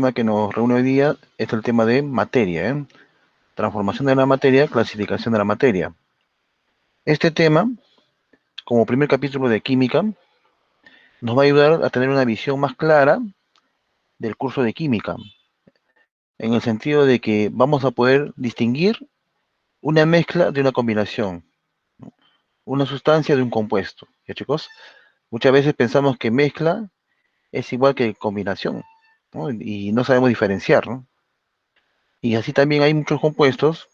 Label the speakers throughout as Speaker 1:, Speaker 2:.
Speaker 1: tema que nos reúne hoy día es el tema de materia, ¿eh? Transformación de la materia, clasificación de la materia. Este tema, como primer capítulo de química, nos va a ayudar a tener una visión más clara del curso de química, en el sentido de que vamos a poder distinguir una mezcla de una combinación, ¿no? Una sustancia de un compuesto. ¿Ya, chicos? Muchas veces pensamos que mezcla es igual que combinación, ¿no? Y no sabemos diferenciar, ¿no? Y así también hay muchos compuestos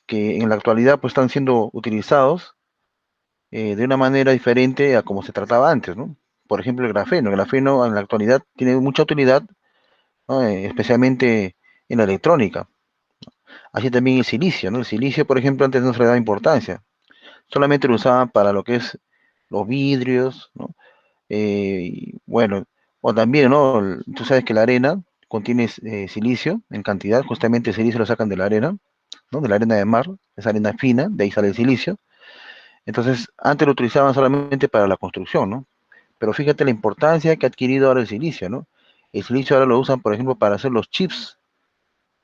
Speaker 1: que en la actualidad pues están siendo utilizados de una manera diferente a como se trataba antes, ¿no? Por ejemplo, el grafeno. El grafeno en la actualidad tiene mucha utilidad, ¿no? Especialmente en la electrónica. Así también el silicio, ¿no? El silicio, por ejemplo, antes no se le daba importancia. Solamente lo usaban para lo que es los vidrios, ¿no? Bueno, o también, ¿no? Tú sabes que la arena contiene silicio en cantidad, justamente el silicio lo sacan de la arena, ¿no? De la arena de mar, esa arena fina, de ahí sale el silicio. Entonces, antes lo utilizaban solamente para la construcción, ¿no? Pero fíjate la importancia que ha adquirido ahora el silicio, ¿no? El silicio ahora lo usan, por ejemplo, para hacer los chips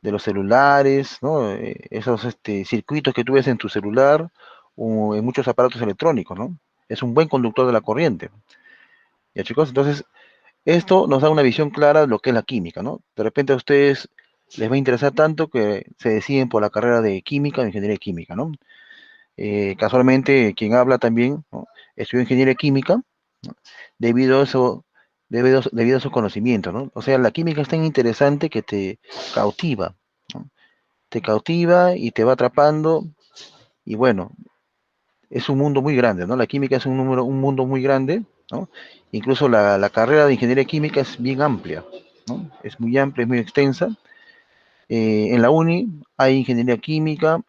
Speaker 1: de los celulares, ¿no? Esos circuitos que tú ves en tu celular o en muchos aparatos electrónicos, ¿no? Es un buen conductor de la corriente. ¿Ya, chicos? Entonces, esto nos da una visión clara de lo que es la química, ¿no? De repente a ustedes les va a interesar tanto que se deciden por la carrera de química o ingeniería química, ¿no? Casualmente, quien habla también, ¿no? Estudió ingeniería química, ¿no? Debido a eso, debido a sus conocimientos, ¿no? O sea, la química es tan interesante que te cautiva, ¿no? Te cautiva y te va atrapando, y bueno, es un mundo muy grande, ¿no? La química es un mundo muy grande, ¿no? Incluso la carrera de ingeniería química es bien amplia, ¿no? Es muy amplia, es muy extensa. En la uni hay ingeniería química,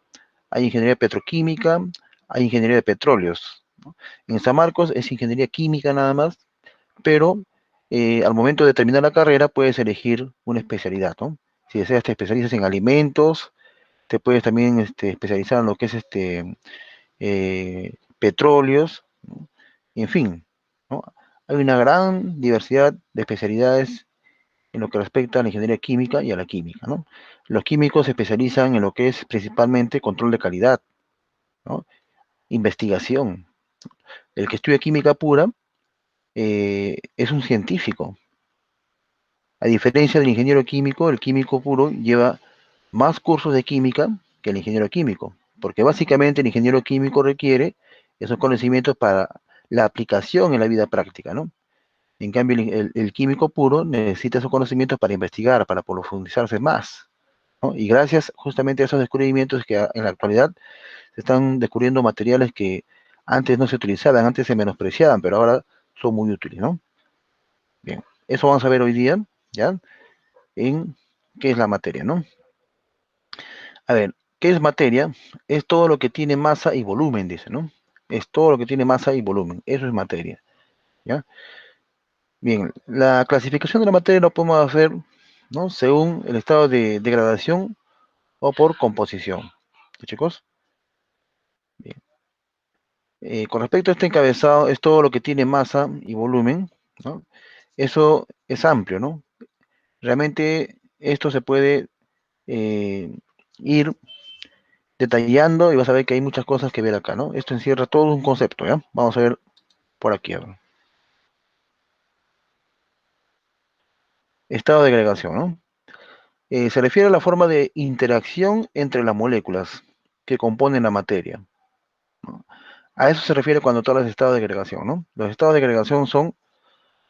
Speaker 1: hay ingeniería petroquímica, hay ingeniería de petróleos, ¿no? En San Marcos es ingeniería química nada más, pero al momento de terminar la carrera puedes elegir una especialidad, ¿no? Si deseas te especializas en alimentos, te puedes también especializar en lo que es petróleos, ¿no? En fin, ¿no? Hay una gran diversidad de especialidades en lo que respecta a la ingeniería química y a la química, ¿no? Los químicos se especializan en lo que es principalmente control de calidad, ¿no? Investigación. El que estudia química pura es un científico. A diferencia del ingeniero químico, el químico puro lleva más cursos de química que el ingeniero químico, porque básicamente el ingeniero químico requiere esos conocimientos para la aplicación en la vida práctica, ¿no? En cambio, el químico puro necesita esos conocimientos para investigar, para profundizarse más, ¿no? Y gracias justamente a esos descubrimientos que en la actualidad se están descubriendo materiales que antes no se utilizaban, antes se menospreciaban, pero ahora son muy útiles, ¿no? Bien, eso vamos a ver hoy día, ¿ya? En qué es la materia, ¿no? A ver, ¿qué es materia? Es todo lo que tiene masa y volumen, dice, ¿no? Es todo lo que tiene masa y volumen, eso es materia, ¿ya? Bien, la clasificación de la materia lo podemos hacer, ¿no? Según el estado de degradación o por composición. ¿Sí, chicos? Bien. Con respecto a este encabezado, es todo lo que tiene masa y volumen, ¿no? Eso es amplio, ¿no? Realmente esto se puede eh, ir detallando y vas a ver que hay muchas cosas que ver acá, ¿no? Esto encierra todo un concepto, ¿ya? Vamos a ver por aquí. A ver. Estado de agregación, ¿no? Se refiere a la forma de interacción entre las moléculas que componen la materia, ¿no? A eso se refiere cuando tú hablas de estado de agregación, ¿no? Los estados de agregación son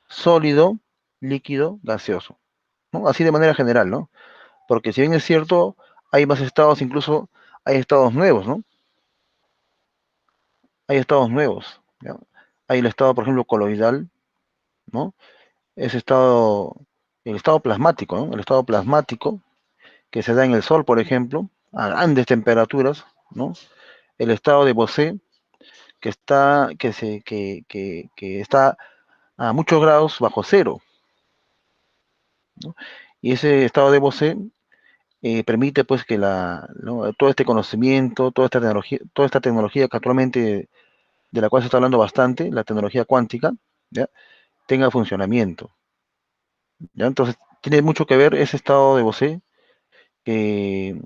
Speaker 1: sólido, líquido, gaseoso, ¿no? Así de manera general, ¿no? Porque si bien es cierto, hay más estados, incluso hay estados nuevos, ¿no? Hay estados nuevos, ¿ya? Hay el estado, por ejemplo, coloidal, ¿no? Ese estado, el estado plasmático, ¿no? El estado plasmático que se da en el Sol, por ejemplo, a grandes temperaturas, ¿no? El estado de Bose, que está a muchos grados bajo cero, ¿no? Y ese estado de Bose permite pues que ¿no? Todo este conocimiento, toda esta tecnología que actualmente de la cual se está hablando bastante, la tecnología cuántica, ¿ya? Tenga funcionamiento, ¿ya? Entonces, tiene mucho que ver ese estado de Bose, que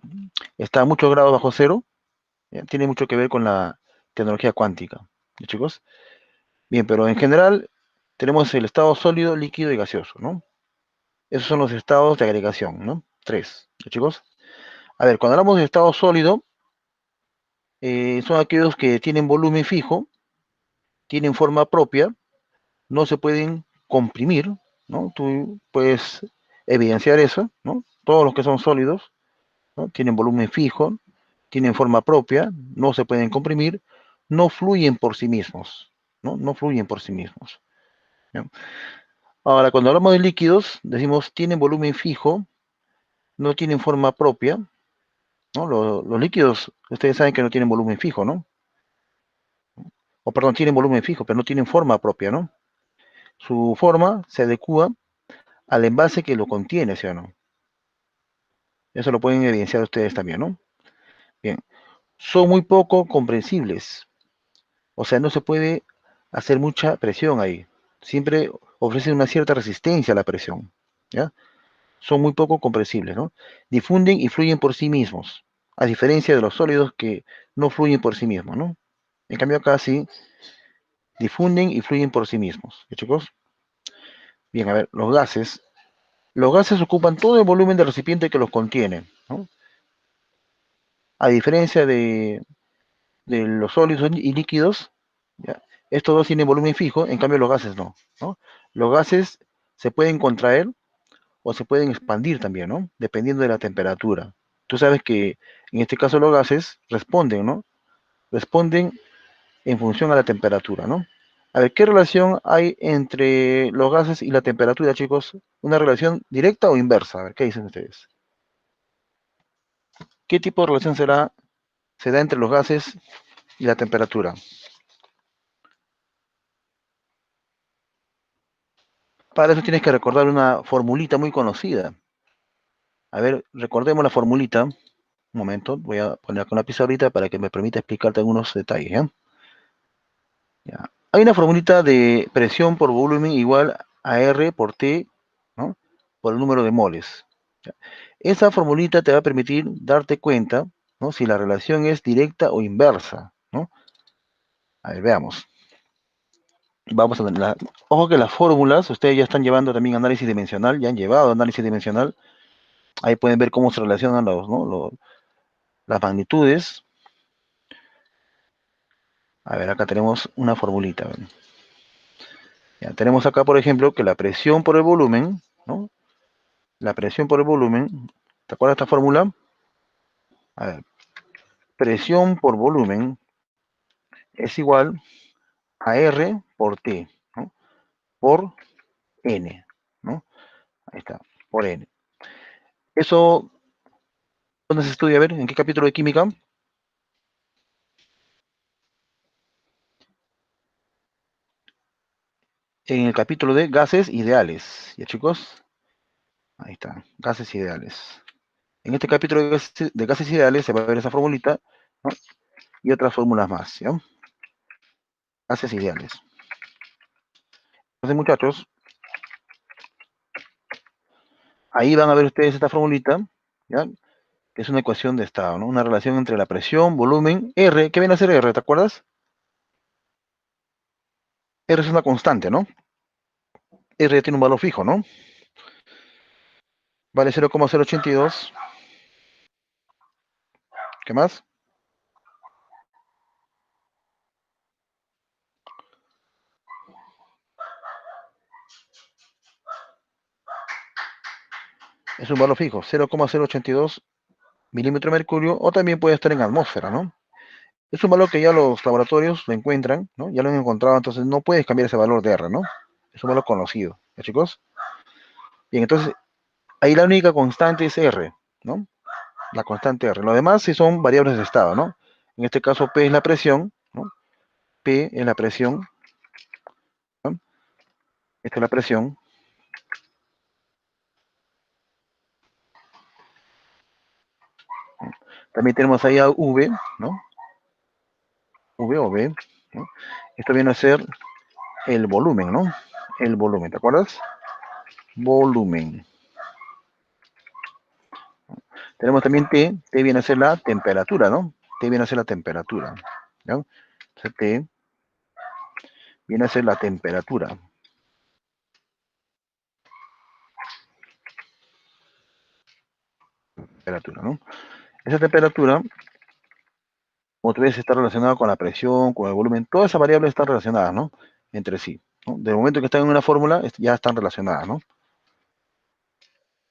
Speaker 1: está a muchos grados bajo cero, ¿ya? Tiene mucho que ver con la tecnología cuántica, ¿ya, chicos? Bien, pero en general tenemos el estado sólido, líquido y gaseoso, ¿no? Esos son los estados de agregación, ¿no? Tres, ¿ya, chicos? A ver, cuando hablamos de estado sólido, son aquellos que tienen volumen fijo, tienen forma propia, no se pueden comprimir, ¿no? Tú puedes evidenciar eso, ¿no? Todos los que son sólidos, ¿no? Tienen volumen fijo, tienen forma propia, no se pueden comprimir, no fluyen por sí mismos, ¿no? No fluyen por sí mismos, ¿ya? Ahora, cuando hablamos de líquidos, decimos tienen volumen fijo, no tienen forma propia, ¿no? Los líquidos, ustedes saben que no tienen volumen fijo, ¿no? O perdón, tienen volumen fijo, pero no tienen forma propia, ¿no? Su forma se adecua al envase que lo contiene, ¿sí o no? Eso lo pueden evidenciar ustedes también, ¿no? Bien, son muy poco comprensibles, o sea, no se puede hacer mucha presión ahí. Siempre ofrecen una cierta resistencia a la presión, ¿ya? Son muy poco comprensibles, ¿no? Difunden y fluyen por sí mismos, a diferencia de los sólidos que no fluyen por sí mismos, ¿no? En cambio acá sí difunden y fluyen por sí mismos, ¿ya, chicos? Bien, a ver, los gases. Los gases ocupan todo el volumen del recipiente que los contiene, ¿no? A diferencia de los sólidos y líquidos, ¿ya? Estos dos tienen volumen fijo, en cambio los gases no, ¿no? Los gases se pueden contraer o se pueden expandir también, ¿no? Dependiendo de la temperatura. Tú sabes que en este caso los gases responden, ¿no? Responden en función a la temperatura, ¿no? A ver, ¿qué relación hay entre los gases y la temperatura, chicos? ¿Una relación directa o inversa? A ver, ¿qué dicen ustedes? ¿Qué tipo de relación se da entre los gases y la temperatura? Para eso tienes que recordar una formulita muy conocida. A ver, recordemos la formulita. Un momento, voy a poner acá una pizarrita para que me permita explicarte algunos detalles, ¿ya? Ya. Hay una formulita de presión por volumen igual a R por T, ¿no? Por el número de moles. ¿Ya? Esa formulita te va a permitir darte cuenta, ¿no? Si la relación es directa o inversa, ¿no? A ver, veamos. Vamos a ver. Ojo que las fórmulas, ustedes ya están llevando también análisis dimensional, ya han llevado análisis dimensional. Ahí pueden ver cómo se relacionan ¿no? Las magnitudes. A ver, acá tenemos una formulita. Ya, tenemos acá, por ejemplo, que la presión por el volumen, ¿no? La presión por el volumen, ¿te acuerdas de esta fórmula? A ver, presión por volumen es igual a R por T, ¿no? Por N, ¿no? Ahí está, por N. Eso, ¿dónde se estudia? A ver, ¿en qué capítulo de química? En el capítulo de gases ideales. ¿Ya, chicos? Ahí está, gases ideales. En este capítulo de gases ideales se va a ver esa formulita, ¿no? Y otras fórmulas más, ¿ya? Gases ideales. Entonces, muchachos, ahí van a ver ustedes esta formulita, ¿ya? Que es una ecuación de estado, ¿no? Una relación entre la presión, volumen, R. ¿Qué viene a ser R? ¿Te acuerdas? R es una constante, ¿no? R tiene un valor fijo, ¿no? Vale 0,082. ¿Qué más? Es un valor fijo, 0,082 milímetros de mercurio, o también puede estar en atmósfera, ¿no? Es un valor que ya los laboratorios lo encuentran, ¿no? Ya lo han encontrado, entonces no puedes cambiar ese valor de R, ¿no? Es un valor conocido, ¿ya, chicos? Bien, entonces ahí la única constante es R, ¿no? La constante R. Lo demás sí son variables de estado, ¿no? En este caso P es la presión, ¿no? P es la presión, ¿no? Esta es la presión. También tenemos ahí a V, ¿no? V o V, ¿no? Esto viene a ser el volumen, ¿no? El volumen, ¿te acuerdas? Volumen. Tenemos también T. T viene a ser la temperatura, ¿no? T viene a ser la temperatura. ¿Ya? Entonces, T viene a ser la temperatura. Temperatura, ¿no? Esa temperatura, como tú ves, está relacionada con la presión, con el volumen. Todas esas variables están relacionadas, ¿no? Entre sí. ¿No? Del momento que están en una fórmula, ya están relacionadas, ¿no?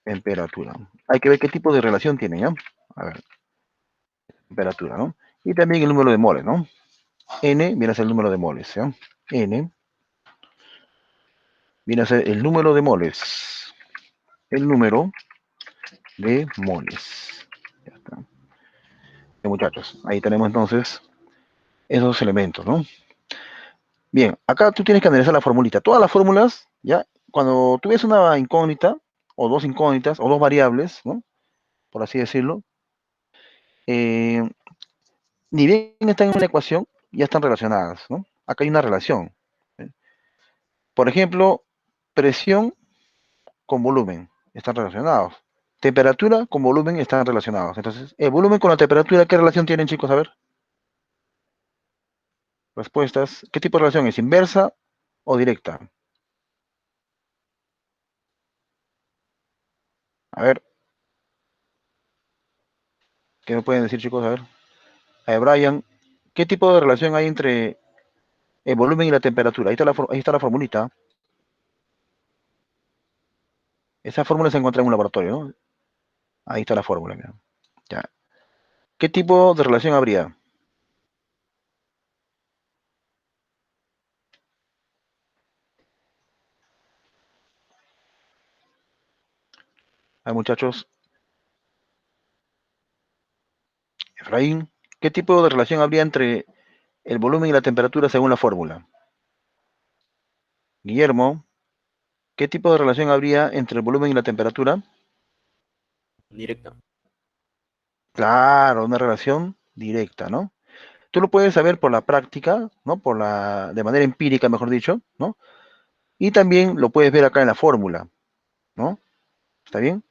Speaker 1: Temperatura. Hay que ver qué tipo de relación tienen, ¿ya? A ver, temperatura, ¿no? Y también el número de moles, ¿no? N viene a ser el número de moles, ¿ya? N viene a ser el número de moles. El número de moles. Ya está. Bien, muchachos, ahí tenemos entonces esos elementos, ¿no? Bien, acá tú tienes que analizar la formulita. Todas las fórmulas, ¿ya? Cuando tú ves una incógnita, o dos incógnitas, o dos variables, ¿no? Por así decirlo, eh, ni bien están en una ecuación, ya están relacionadas, ¿no? Acá hay una relación. ¿Eh? Por ejemplo, presión con volumen están relacionados. Temperatura con volumen están relacionados. Entonces, el volumen con la temperatura, ¿qué relación tienen, chicos? A ver, respuestas. ¿Qué tipo de relación es? ¿Inversa o directa? A ver, ¿qué me pueden decir, chicos? A ver, Brian, ¿qué tipo de relación hay entre el volumen y la temperatura? Ahí está la formulita. Esa fórmula se encuentra en un laboratorio, ¿no? Ahí está la fórmula, mira. Ya. ¿Qué tipo de relación habría? Hay muchachos, Efraín, ¿qué tipo de relación habría entre el volumen y la temperatura según la fórmula? Guillermo, ¿qué tipo de relación habría entre el volumen y la temperatura?
Speaker 2: Directa.
Speaker 1: Claro, una relación directa, ¿no? Tú lo puedes saber por la práctica, ¿no? De manera empírica, mejor dicho, ¿no? Y también lo puedes ver acá en la fórmula, ¿no? ¿Está bien?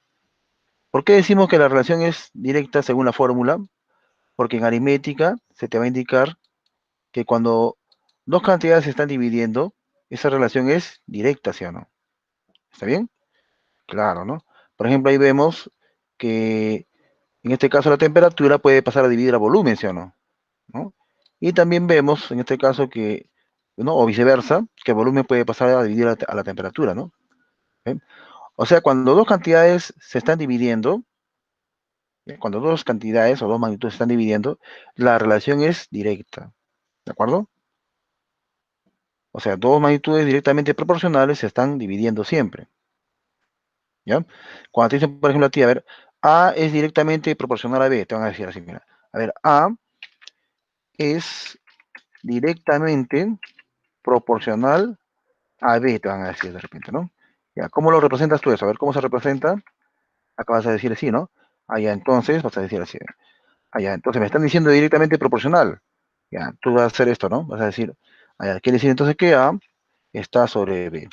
Speaker 1: ¿Por qué decimos que la relación es directa según la fórmula? Porque en aritmética se te va a indicar que cuando dos cantidades se están dividiendo, esa relación es directa, ¿sí o no? ¿Está bien? Claro, ¿no? Por ejemplo, ahí vemos que en este caso la temperatura puede pasar a dividir a volumen, ¿sí o no? ¿No? Y también vemos en este caso que, ¿no? O viceversa, que el volumen puede pasar a dividir a la temperatura, ¿no? ¿Ven? O sea, cuando dos cantidades se están dividiendo, cuando dos cantidades o dos magnitudes se están dividiendo, la relación es directa, ¿de acuerdo? O sea, dos magnitudes directamente proporcionales se están dividiendo siempre, ¿ya? Cuando te dicen, por ejemplo, a ti, a ver, A es directamente proporcional a B, te van a decir así, mira, a ver, A es directamente proporcional a B, te van a decir de repente, ¿no? Ya, ¿cómo lo representas tú eso? A ver, ¿cómo se representa? Acá vas a decir así, ¿no? Allá entonces vas a decir así. Allá, entonces me están diciendo directamente proporcional. Ya, tú vas a hacer esto, ¿no? Vas a decir, allá, quiere decir entonces que A está sobre B.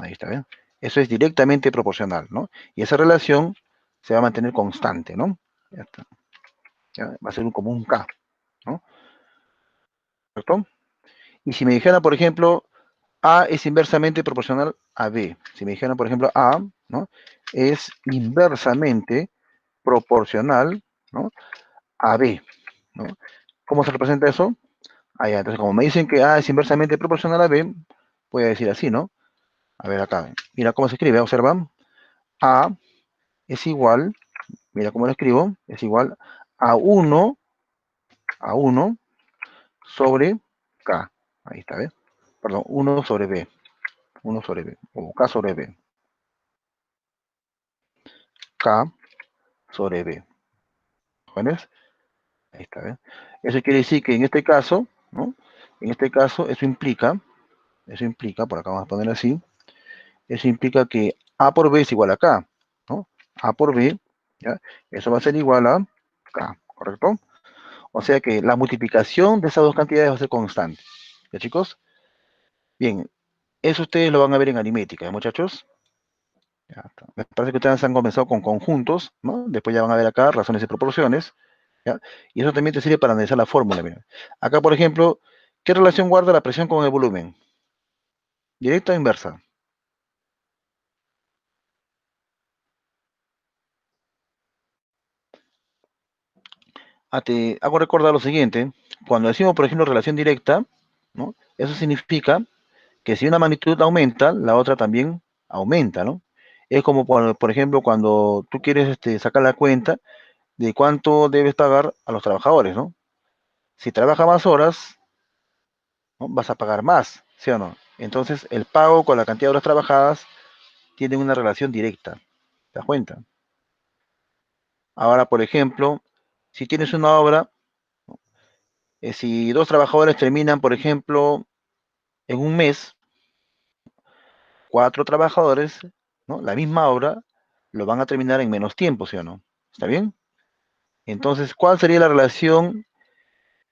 Speaker 1: Ahí está, ¿bien? Eso es directamente proporcional, ¿no? Y esa relación se va a mantener constante, ¿no? Ya está. Ya, va a ser como un K, ¿no? ¿Correcto? Y si me dijera, por ejemplo, A es inversamente proporcional a B. Si me dijera, por ejemplo, A, ¿no? Es inversamente proporcional, ¿no? A B, ¿no? ¿Cómo se representa eso? Ah, ya, entonces, como me dicen que A es inversamente proporcional a B, voy a decir así, ¿no? A ver acá, mira cómo se escribe, observa. A es igual, mira cómo lo escribo, es igual a uno sobre K. Ahí está, ¿ves? Perdón, uno sobre B, o K sobre B. K sobre B. ¿Jóvenes? Ahí está, ¿ves? Eso quiere decir que en este caso, ¿no? En este caso, eso implica, por acá vamos a poner así, eso implica que A por B es igual a K, ¿no? A por B, ¿ya? Eso va a ser igual a K, ¿correcto? O sea que la multiplicación de esas dos cantidades va a ser constante. ¿Ya, chicos? Bien, eso ustedes lo van a ver en aritmética, ¿eh, muchachos? Ya está. Me parece que ustedes han comenzado con conjuntos, ¿no? Después ya van a ver acá razones y proporciones, ¿ya? Y eso también te sirve para analizar la fórmula, mira. Acá, por ejemplo, ¿qué relación guarda la presión con el volumen? ¿Directa o inversa? Te hago recordar lo siguiente. Cuando decimos, por ejemplo, relación directa, ¿no? Eso significa que si una magnitud aumenta, la otra también aumenta, ¿no? Es como, por ejemplo, cuando tú quieres sacar la cuenta de cuánto debes pagar a los trabajadores, ¿no? Si trabaja más horas, ¿no? Vas a pagar más, ¿sí o no? Entonces, el pago con la cantidad de horas trabajadas tiene una relación directa, ¿te das cuenta? Ahora, por ejemplo, si tienes una obra, si dos trabajadores terminan, por ejemplo, en un mes, cuatro trabajadores, ¿no? La misma obra, lo van a terminar en menos tiempo, ¿sí o no? ¿Está bien? Entonces, ¿cuál sería la relación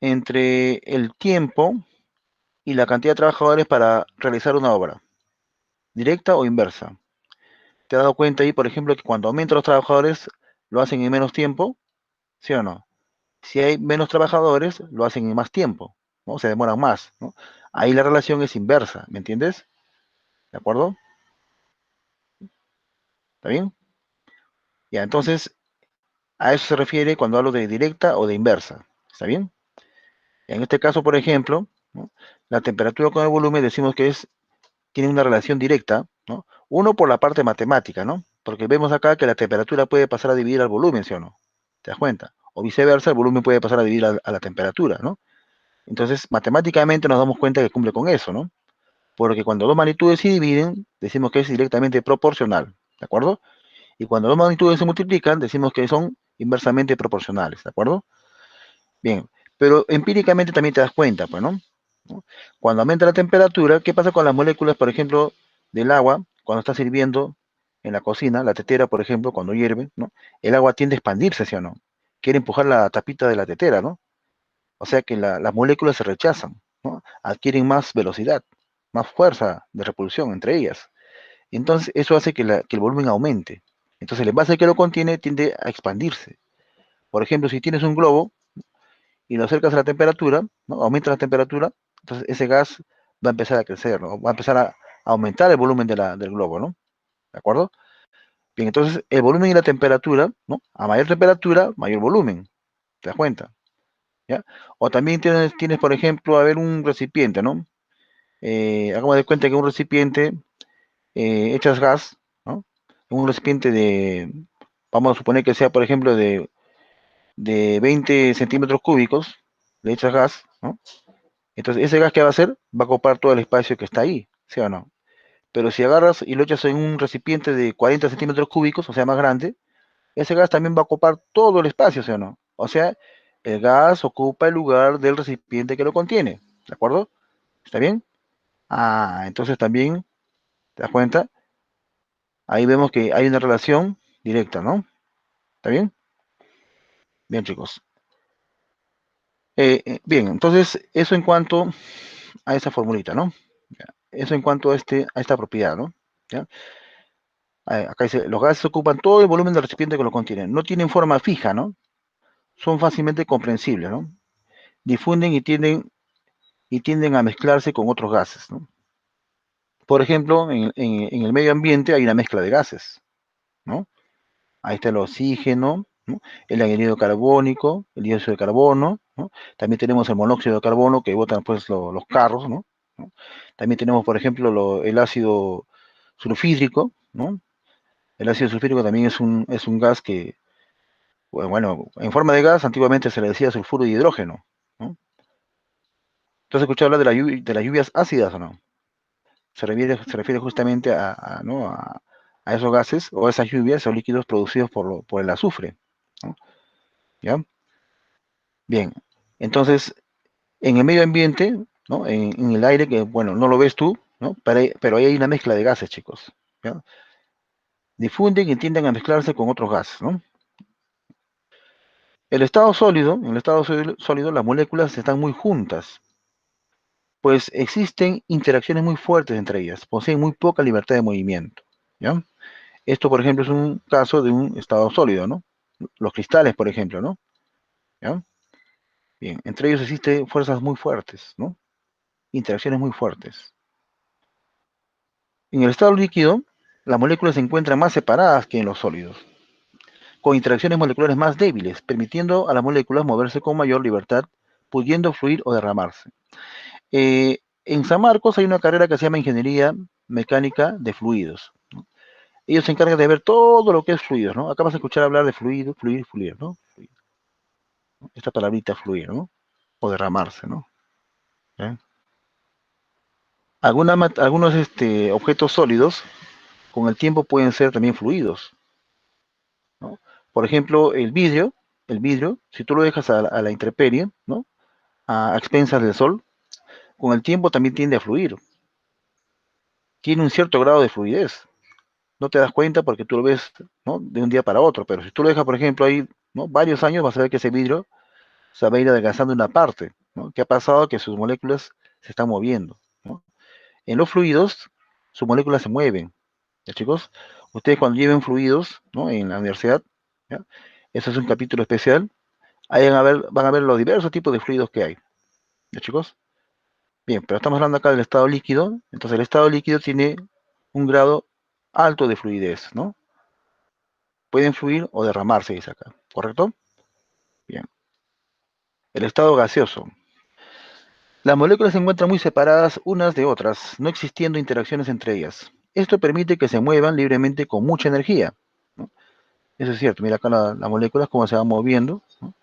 Speaker 1: entre el tiempo y la cantidad de trabajadores para realizar una obra? ¿Directa o inversa? ¿Te has dado cuenta ahí, por ejemplo, que cuando aumentan los trabajadores, lo hacen en menos tiempo? ¿Sí o no? Si hay menos trabajadores, lo hacen en más tiempo, ¿no? Se demoran más, ¿no? Ahí la relación es inversa, ¿me entiendes? ¿De acuerdo? ¿Está bien? Ya, entonces, a eso se refiere cuando hablo de directa o de inversa. ¿Está bien? En este caso, por ejemplo, ¿no? La temperatura con el volumen decimos que tiene una relación directa, ¿no? Uno por la parte matemática, ¿no? Porque vemos acá que la temperatura puede pasar a dividir al volumen, ¿sí o no? ¿Te das cuenta? O viceversa, el volumen puede pasar a dividir a la temperatura, ¿no? Entonces, matemáticamente nos damos cuenta que cumple con eso, ¿no? Porque cuando dos magnitudes se dividen, decimos que es directamente proporcional, ¿de acuerdo? Y cuando dos magnitudes se multiplican, decimos que son inversamente proporcionales, ¿de acuerdo? Bien, pero empíricamente también te das cuenta, pues, ¿no? ¿No? Cuando aumenta la temperatura, ¿qué pasa con las moléculas, por ejemplo, del agua cuando está sirviendo en la cocina, la tetera, por ejemplo, cuando hierve, ¿no? El agua tiende a expandirse, ¿sí o no? Quiere empujar la tapita de la tetera, ¿no? O sea que las moléculas se rechazan, ¿no? Adquieren más velocidad, más fuerza de repulsión entre ellas. Entonces, eso hace que el volumen aumente. Entonces, el envase que lo contiene tiende a expandirse. Por ejemplo, si tienes un globo y lo acercas a la temperatura, ¿no? Aumenta la temperatura, entonces ese gas va a empezar a crecer, ¿no? Va a empezar a aumentar el volumen del globo, ¿no? ¿De acuerdo? Bien, entonces el volumen y la temperatura, ¿no? A mayor temperatura, mayor volumen, ¿te das cuenta? ¿Ya? O también tienes, por ejemplo, a ver un recipiente, ¿no? Hagamos de cuenta que un recipiente echas gas, ¿no? Un recipiente vamos a suponer que sea, por ejemplo, de 20 centímetros cúbicos, le echas gas, ¿no? Entonces, ese gas que va a hacer va a ocupar todo el espacio que está ahí, ¿sí o no? Pero si agarras y lo echas en un recipiente de 40 centímetros cúbicos, o sea, más grande, ese gas también va a ocupar todo el espacio, ¿sí o no? O sea, el gas ocupa el lugar del recipiente que lo contiene, ¿de acuerdo? ¿Está bien? Entonces también, ¿te das cuenta? Ahí vemos que hay una relación directa, ¿no? ¿Está bien? Bien, chicos. Bien, entonces, eso en cuanto a esa formulita, ¿no? Ya. Eso en cuanto a esta propiedad, ¿no? ¿Ya? Acá dice, los gases ocupan todo el volumen del recipiente que lo contiene. No tienen forma fija, ¿no? Son fácilmente comprensibles, ¿no? Difunden y tienden a mezclarse con otros gases, ¿no? Por ejemplo, en el medio ambiente hay una mezcla de gases, ¿no? Ahí está el oxígeno, ¿no? El anhídrido carbónico, el dióxido de carbono, ¿no? También tenemos el monóxido de carbono que botan pues los carros, ¿no? ¿No? También tenemos, por ejemplo, el ácido sulfídrico, ¿no? El ácido sulfúrico también es un gas que, bueno, en forma de gas antiguamente se le decía sulfuro de hidrógeno, ¿no? ¿Tú has escuchado hablar de las lluvias ácidas o no? Se refiere justamente ¿no? a esos gases o a esas lluvias o líquidos producidos por el azufre, ¿no? ¿Ya? Bien, entonces, en el medio ambiente, ¿no? En el aire, que, bueno, no lo ves tú, ¿no? Pero ahí hay una mezcla de gases, chicos, ¿ya? Difunden y tienden a mezclarse con otros gases, ¿no? En el estado sólido, las moléculas están muy juntas, pues existen interacciones muy fuertes entre ellas, poseen muy poca libertad de movimiento, ¿ya? Esto, por ejemplo, es un caso de un estado sólido, ¿no? Los cristales, por ejemplo, ¿no? ¿Ya? Bien, entre ellos existen fuerzas muy fuertes, ¿no? Interacciones muy fuertes. En el estado líquido, las moléculas se encuentran más separadas que en los sólidos, con interacciones moleculares más débiles, permitiendo a las moléculas moverse con mayor libertad, pudiendo fluir o derramarse. En San Marcos hay una carrera que se llama Ingeniería Mecánica de Fluidos, ¿no? Ellos se encargan de ver todo lo que es fluidos, ¿no? Acá vas a escuchar hablar de fluido, fluir, ¿no? Esta palabrita fluir, ¿no? O derramarse, ¿no? ¿Eh? Algunos objetos sólidos con el tiempo pueden ser también fluidos, ¿no? Por ejemplo, el vidrio, si tú lo dejas a la intemperie, ¿no? A expensas del sol, con el tiempo también tiende a fluir. Tiene un cierto grado de fluidez. No te das cuenta porque tú lo ves, ¿no? De un día para otro, pero si tú lo dejas, por ejemplo, ahí, ¿no? Varios años, vas a ver que ese vidrio se va a ir adelgazando una parte, ¿no? ¿Qué ha pasado? Que sus moléculas se están moviendo, ¿no? En los fluidos, sus moléculas se mueven. ¿Ya, chicos? Ustedes cuando lleven fluidos, ¿no? En la universidad, ¿ya? Eso es un capítulo especial. Ahí van a ver los diversos tipos de fluidos que hay. ¿Ya, chicos? Bien, pero estamos hablando acá del estado líquido. Entonces el estado líquido tiene un grado alto de fluidez, ¿no? Pueden fluir o derramarse, dice acá. ¿Correcto? Bien. El estado gaseoso. Las moléculas se encuentran muy separadas unas de otras, no existiendo interacciones entre ellas. Esto permite que se muevan libremente con mucha energía, ¿no? Eso es cierto. Mira acá las moléculas cómo se van moviendo, ¿no?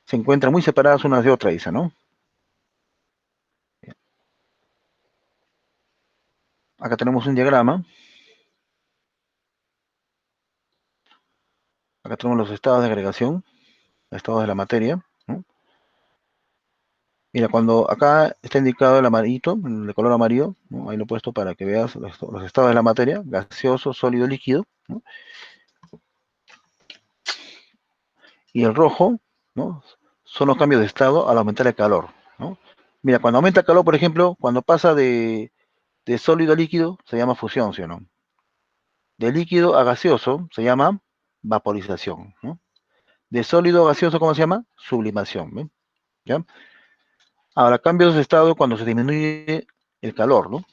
Speaker 1: Se encuentran muy separadas unas de otras, dice, ¿no? Acá tenemos un diagrama. Acá tenemos los estados de agregación, estados de la materia, ¿no? Mira, cuando acá está indicado el amarillito, de color amarillo, ¿no? Ahí lo he puesto para que veas los estados de la materia, gaseoso, sólido, líquido, ¿no? Y el rojo, ¿no? Son los cambios de estado al aumentar el calor, ¿no? Mira, cuando aumenta el calor, por ejemplo, cuando pasa de sólido a líquido, se llama fusión, ¿sí o no? De líquido a gaseoso se llama vaporización, ¿no? De sólido a gaseoso, ¿cómo se llama? Sublimación, ¿ven? ¿Ya? Ahora, cambios de estado cuando se disminuye el calor, ¿no?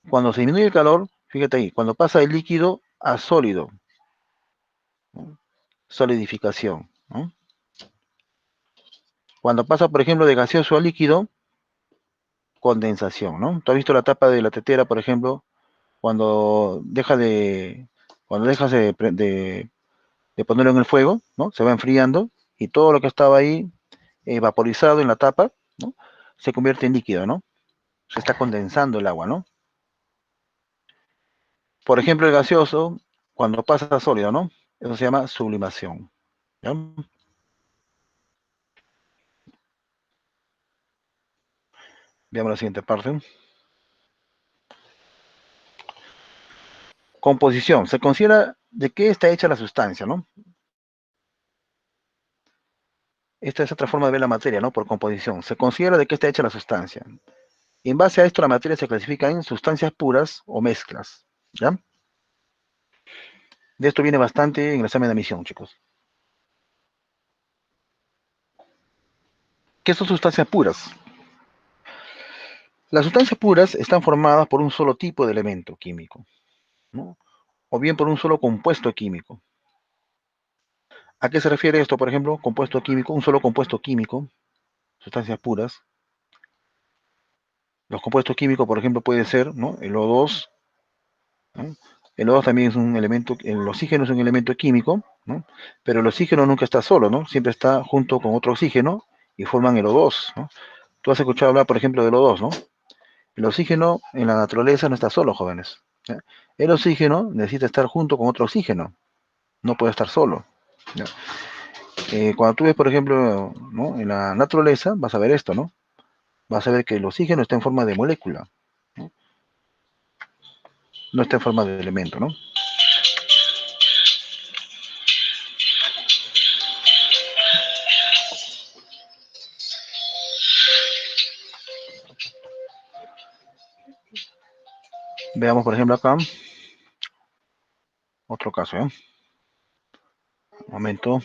Speaker 1: Cuando se disminuye el calor, fíjate ahí, cuando pasa de líquido a sólido, ¿no? Solidificación, ¿no? Cuando pasa, por ejemplo, de gaseoso a líquido, condensación, ¿no? ¿Tú has visto la tapa de la tetera, por ejemplo, cuando deja de, cuando dejas de ponerlo en el fuego, ¿no? Se va enfriando y todo lo que estaba ahí vaporizado en la tapa, ¿no? Se convierte en líquido, ¿no? Se está condensando el agua, ¿no? Por ejemplo, el gaseoso, cuando pasa a sólido, ¿no? Eso se llama sublimación, ¿ya? Veamos la siguiente parte. Composición. Se considera de qué está hecha la sustancia, ¿no? Esta es otra forma de ver la materia, ¿no? Por composición. Se considera de qué está hecha la sustancia. Y en base a esto, la materia se clasifica en sustancias puras o mezclas, ¿ya? De esto viene bastante en el examen de admisión, chicos. ¿Qué son sustancias puras? Las sustancias puras están formadas por un solo tipo de elemento químico, ¿no? O bien por un solo compuesto químico. ¿A qué se refiere esto, por ejemplo? Compuesto químico, un solo compuesto químico, sustancias puras. Los compuestos químicos, por ejemplo, puede ser, ¿no? El O2, ¿no? El O2 también es un elemento, el oxígeno es un elemento químico, ¿no? Pero el oxígeno nunca está solo, ¿no? Siempre está junto con otro oxígeno y forman el O2, ¿no? Tú has escuchado hablar, por ejemplo, del O2, ¿no? El oxígeno en la naturaleza no está solo, jóvenes, ¿ya? El oxígeno necesita estar junto con otro oxígeno, no puede estar solo, ¿ya? Cuando tú ves, por ejemplo, ¿no? En la naturaleza, vas a ver esto, ¿no? Vas a ver que el oxígeno está en forma de molécula, ¿no? No está en forma de elemento, ¿no? Veamos, por ejemplo, acá. Otro caso, ¿eh? Un momento.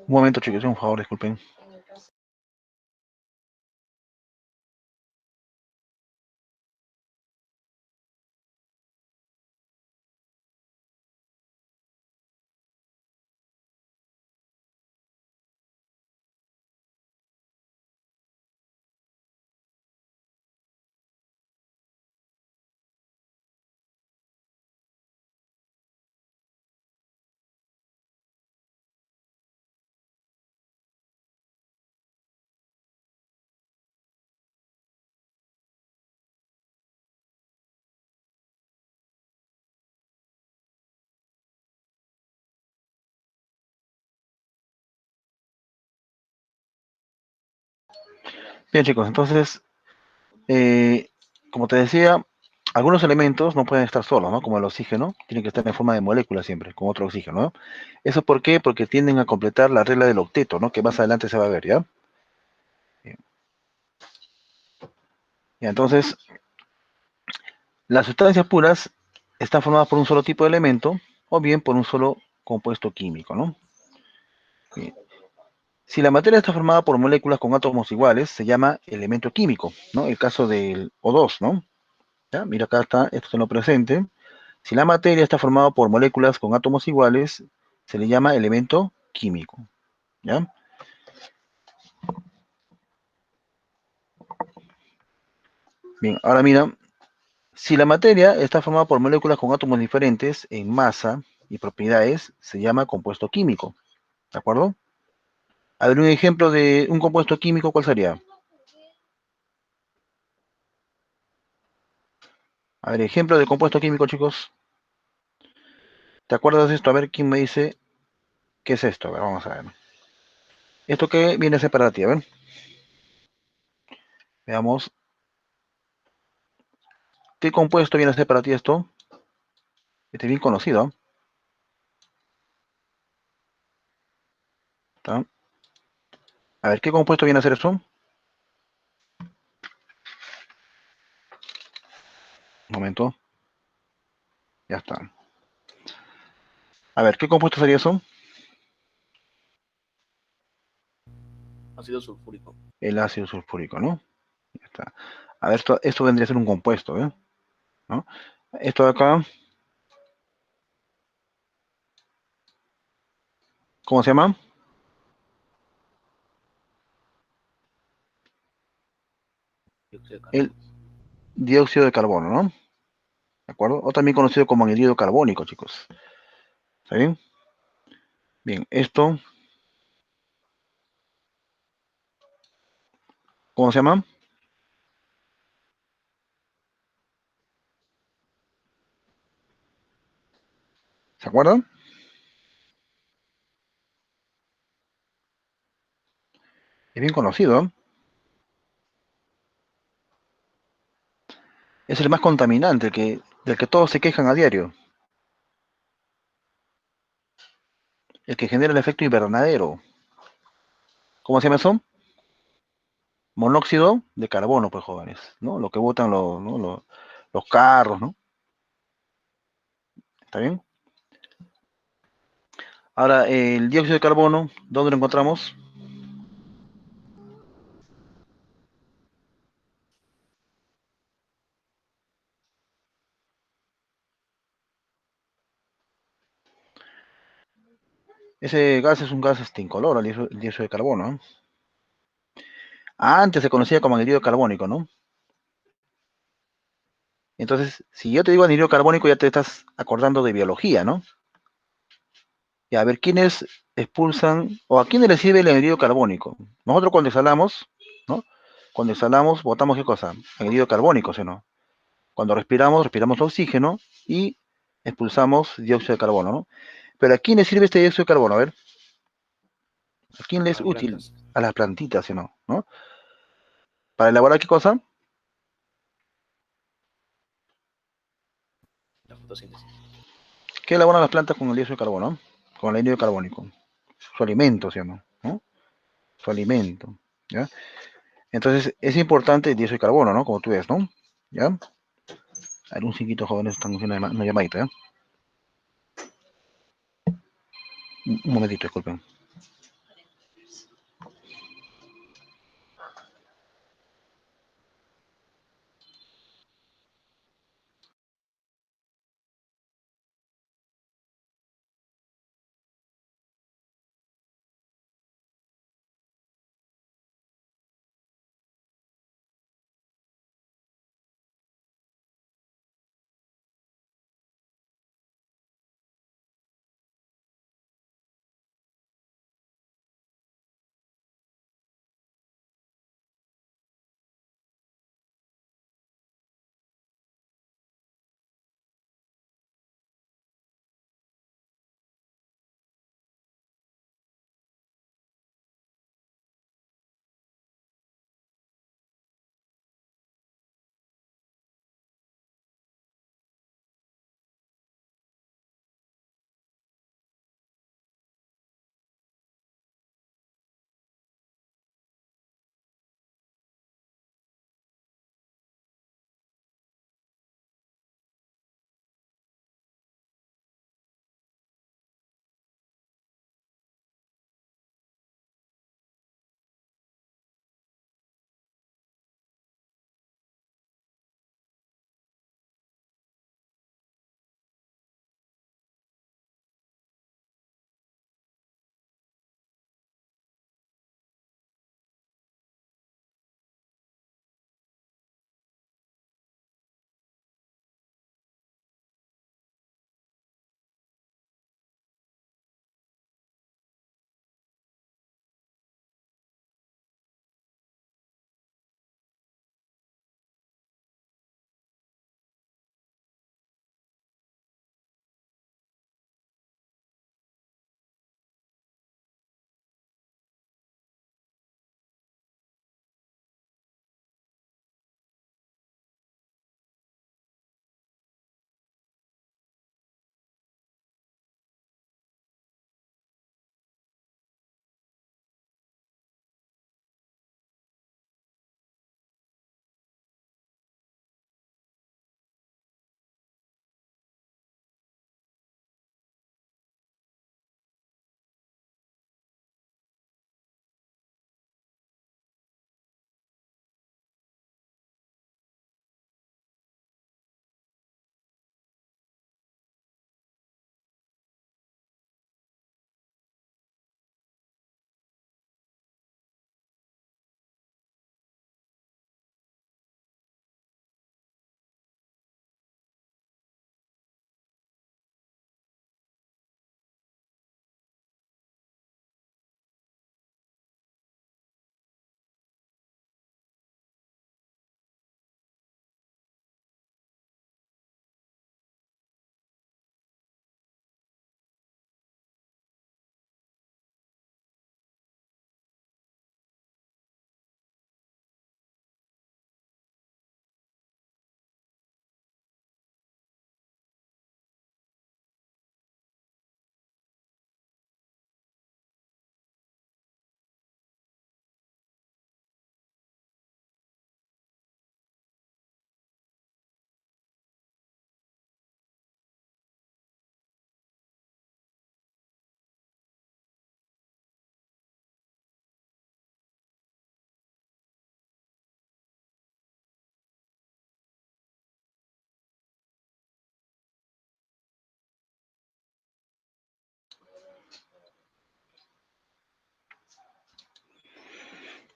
Speaker 1: Un momento, chicos, un favor, disculpen. Bien, chicos, entonces, eh, como te decía, algunos elementos no pueden estar solos, ¿no? Como el oxígeno, tiene que estar en forma de molécula siempre, con otro oxígeno, ¿no? ¿Eso por qué? Porque tienden a completar la regla del octeto, ¿no? Que más adelante se va a ver, ¿ya? Bien. Ya, entonces, las sustancias puras están formadas por un solo tipo de elemento o bien por un solo compuesto químico, ¿no? Bien. Si la materia está formada por moléculas con átomos iguales, se llama elemento químico, ¿no? El caso del O2, ¿no? ¿Ya? Mira, acá está, esto está en lo presente. Si la materia está formada por moléculas con átomos iguales, se le llama elemento químico, ¿ya? Bien, ahora mira, si la materia está formada por moléculas con átomos diferentes en masa y propiedades, se llama compuesto químico, ¿de acuerdo? A ver, un ejemplo de un compuesto químico, ¿cuál sería? A ver, ejemplo de compuesto químico, chicos. ¿Te acuerdas de esto? A ver, ¿quién me dice qué es esto? A ver, vamos a ver. ¿Esto qué viene a ser para ti? A ver, veamos. ¿Qué compuesto viene a ser para ti esto? Este es bien conocido. ¿Está? A ver, ¿qué compuesto viene a ser esto? Un momento. Ya está. A ver, ¿qué compuesto sería eso?
Speaker 2: Ácido sulfúrico.
Speaker 1: El ácido sulfúrico, ¿no? Ya está. A ver, esto vendría a ser un compuesto, ¿eh? ¿No? Esto de acá, ¿cómo se llama?
Speaker 2: Dióxido de
Speaker 1: El
Speaker 2: carbono.
Speaker 1: dióxido de carbono, ¿no? ¿De acuerdo? O también conocido como anhídrido carbónico, chicos. ¿Está bien? Bien, esto, ¿cómo se llama? ¿Se acuerdan? Es bien conocido, ¿eh? Es el más contaminante, del que todos se quejan a diario. El que genera el efecto invernadero. ¿Cómo se llama eso? Monóxido de carbono, pues jóvenes, ¿no? Lo que botan ¿no? Los carros, ¿no? ¿Está bien? Ahora, el dióxido de carbono, ¿dónde lo encontramos? Ese gas es un gas incoloro, el dióxido de carbono, ¿eh? Antes se conocía como anhídrido carbónico, ¿no? Entonces, si yo te digo anhídrido carbónico, ya te estás acordando de biología, ¿no? Y a ver, ¿quiénes expulsan o a quiénes les sirve el anhídrido carbónico? Nosotros cuando exhalamos, ¿no? Cuando exhalamos, botamos ¿qué cosa? Anhídrido carbónico, ¿sí o no? Cuando respiramos, respiramos oxígeno y expulsamos dióxido de carbono, ¿no? Pero ¿a quién le sirve este dióxido de carbono? A ver, ¿a quién le
Speaker 2: A
Speaker 1: es
Speaker 2: las
Speaker 1: útil?
Speaker 2: plantas,
Speaker 1: A las plantitas, ¿sí o no? ¿No? ¿Para elaborar qué cosa?
Speaker 2: la fotosíntesis.
Speaker 1: ¿Qué elaboran las plantas con el dióxido de carbono? Con el anhídrido carbónico. Su alimento, ¿sí o no? ¿No? Su alimento, ¿ya? Entonces, es importante el dióxido de carbono, ¿no? Como tú ves, ¿no? ¿Ya? A ver, un cinquito, jóvenes, están haciendo una llamadita, ¿ya? Un momentito, disculpen.